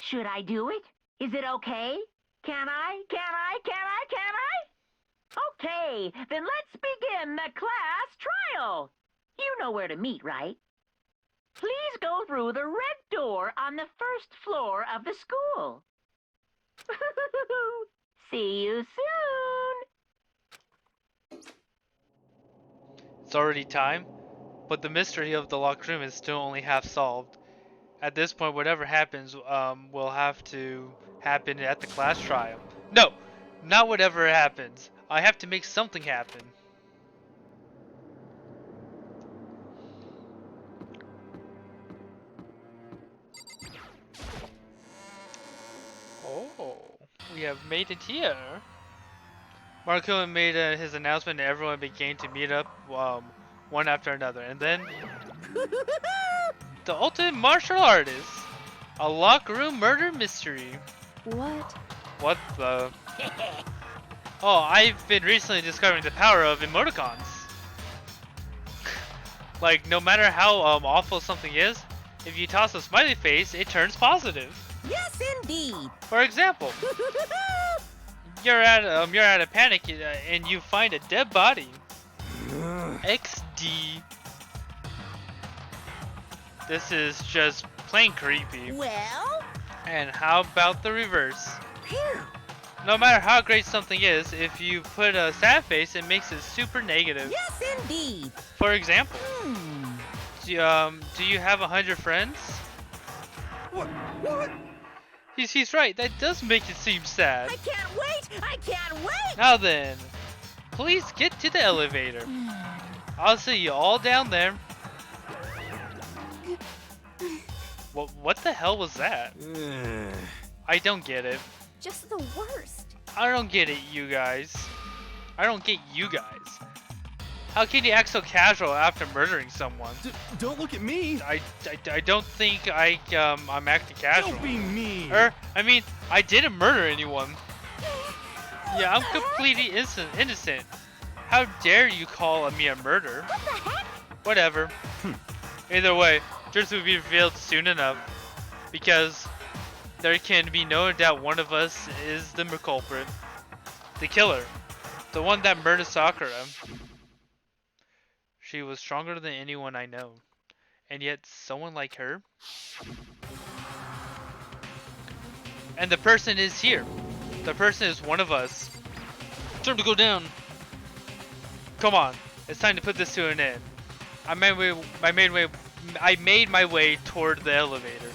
Should I do it? Is it okay? Can I? Okay, then let's begin the class trial. You know where to meet, right? Please go through the red door on the first floor of the school. See you soon. It's already time, but the mystery of the locked room is still only half solved. At this point, whatever happens will have to happen at the class trial. No, not whatever happens. I have to make something happen. Oh, we have made it here. Monokuma made his announcement and everyone began to meet up one after another. And then the ultimate martial artist. A locker room murder mystery. What? What the? Oh, I've been recently discovering the power of emoticons. Like, no matter how awful something is, if you toss a smiley face, it turns positive. Yes, indeed. For example, you're at a panic and you find a dead body. XD. This is just plain creepy. Well, And how about the reverse? phew. No matter how great something is, if you put a sad face, it makes it super negative. Yes, indeed. For example, Hmm. do you have 100 friends? What? He's right. That does make it seem sad. I can't wait. I can't wait. Now then, please get to the elevator. I'll see you all down there. What the hell was that? I don't get it. Just the worst. I don't get it, you guys. I don't get you guys. How can you act so casual after murdering someone? Don't look at me. I don't think I'm acting casual. Don't be mean. I mean, I didn't murder anyone. Yeah, I'm completely innocent. How dare you call me a murderer? What the heck? Whatever. Either way, truth will be revealed soon enough. Because there can be no doubt one of us is the culprit. The killer. The one that murdered Sakura. She was stronger than anyone I know. And yet, someone like her? And the person is here. The person is one of us. Time to go down. Come on. It's time to put this to an end. I made my way toward the elevator.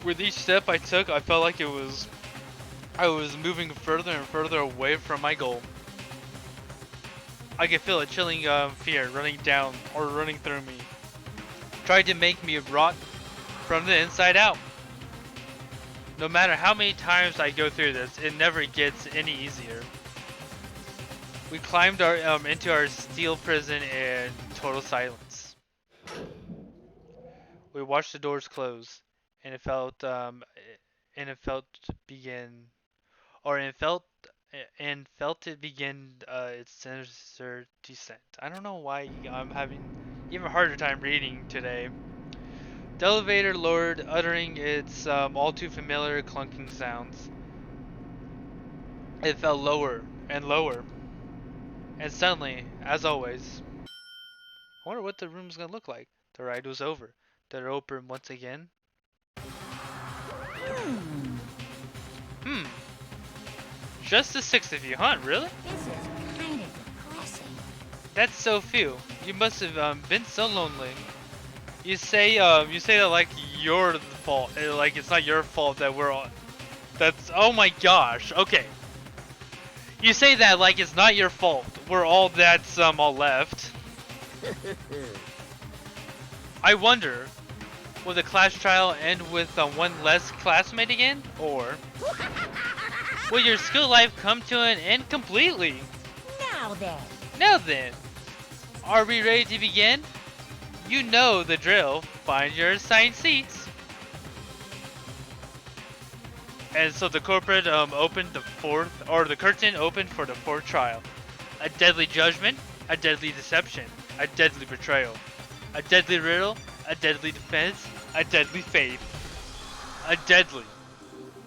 With each step I took, I felt like I was moving further and further away from my goal. I could feel a chilling fear running down or running through me. Tried to make me rot from the inside out. No matter how many times I go through this, it never gets any easier. We climbed into our steel prison in total silence. We watched the doors close, and it felt it begin its sinister descent. I don't know why I'm having even harder time reading today. The elevator lowered, uttering its all too familiar clunking sounds. It fell lower and lower. And suddenly, as always, I wonder what the room's gonna look like. The ride was over. Did it open once again? Just the 6 of you, huh? Really? This is kind of depressing. That's so few. You must have been so lonely. You say that like you're the fault. Like it's not your fault that we're all. That's oh my gosh. Okay. You say that like it's not your fault. We're all that's all left. I wonder, will the class trial end with one less classmate again, or will your school life come to an end completely? Now then, are we ready to begin? You know the drill. Find your assigned seats. And so the corporate opened the curtain opened for the fourth trial. A deadly judgment, a deadly deception, a deadly betrayal, a deadly riddle, a deadly defense, a deadly faith, a deadly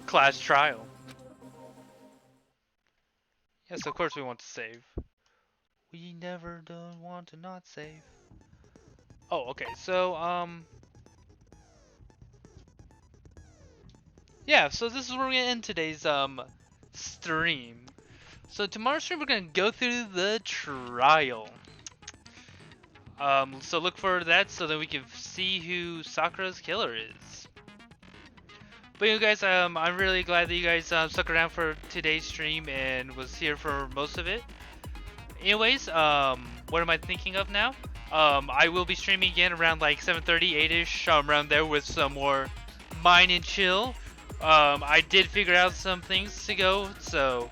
class trial. Yes, of course we want to save. We never don't want to not save. Oh, okay, so, yeah, so this is where we're gonna end today's, stream. So tomorrow's stream, we're gonna go through the trial. So look forward to that so that we can see who Sakura's killer is. But you guys, I'm really glad that you guys stuck around for today's stream and was here for most of it. Anyways, what am I thinking of now? I will be streaming again around like 7:30, 8ish, around there with some more Mine and Chill. I did figure out some things to go, so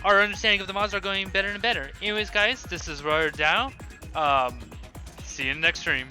our understanding of the mods are going better and better. Anyways, guys, this is Rollout Dino. See you in the next stream.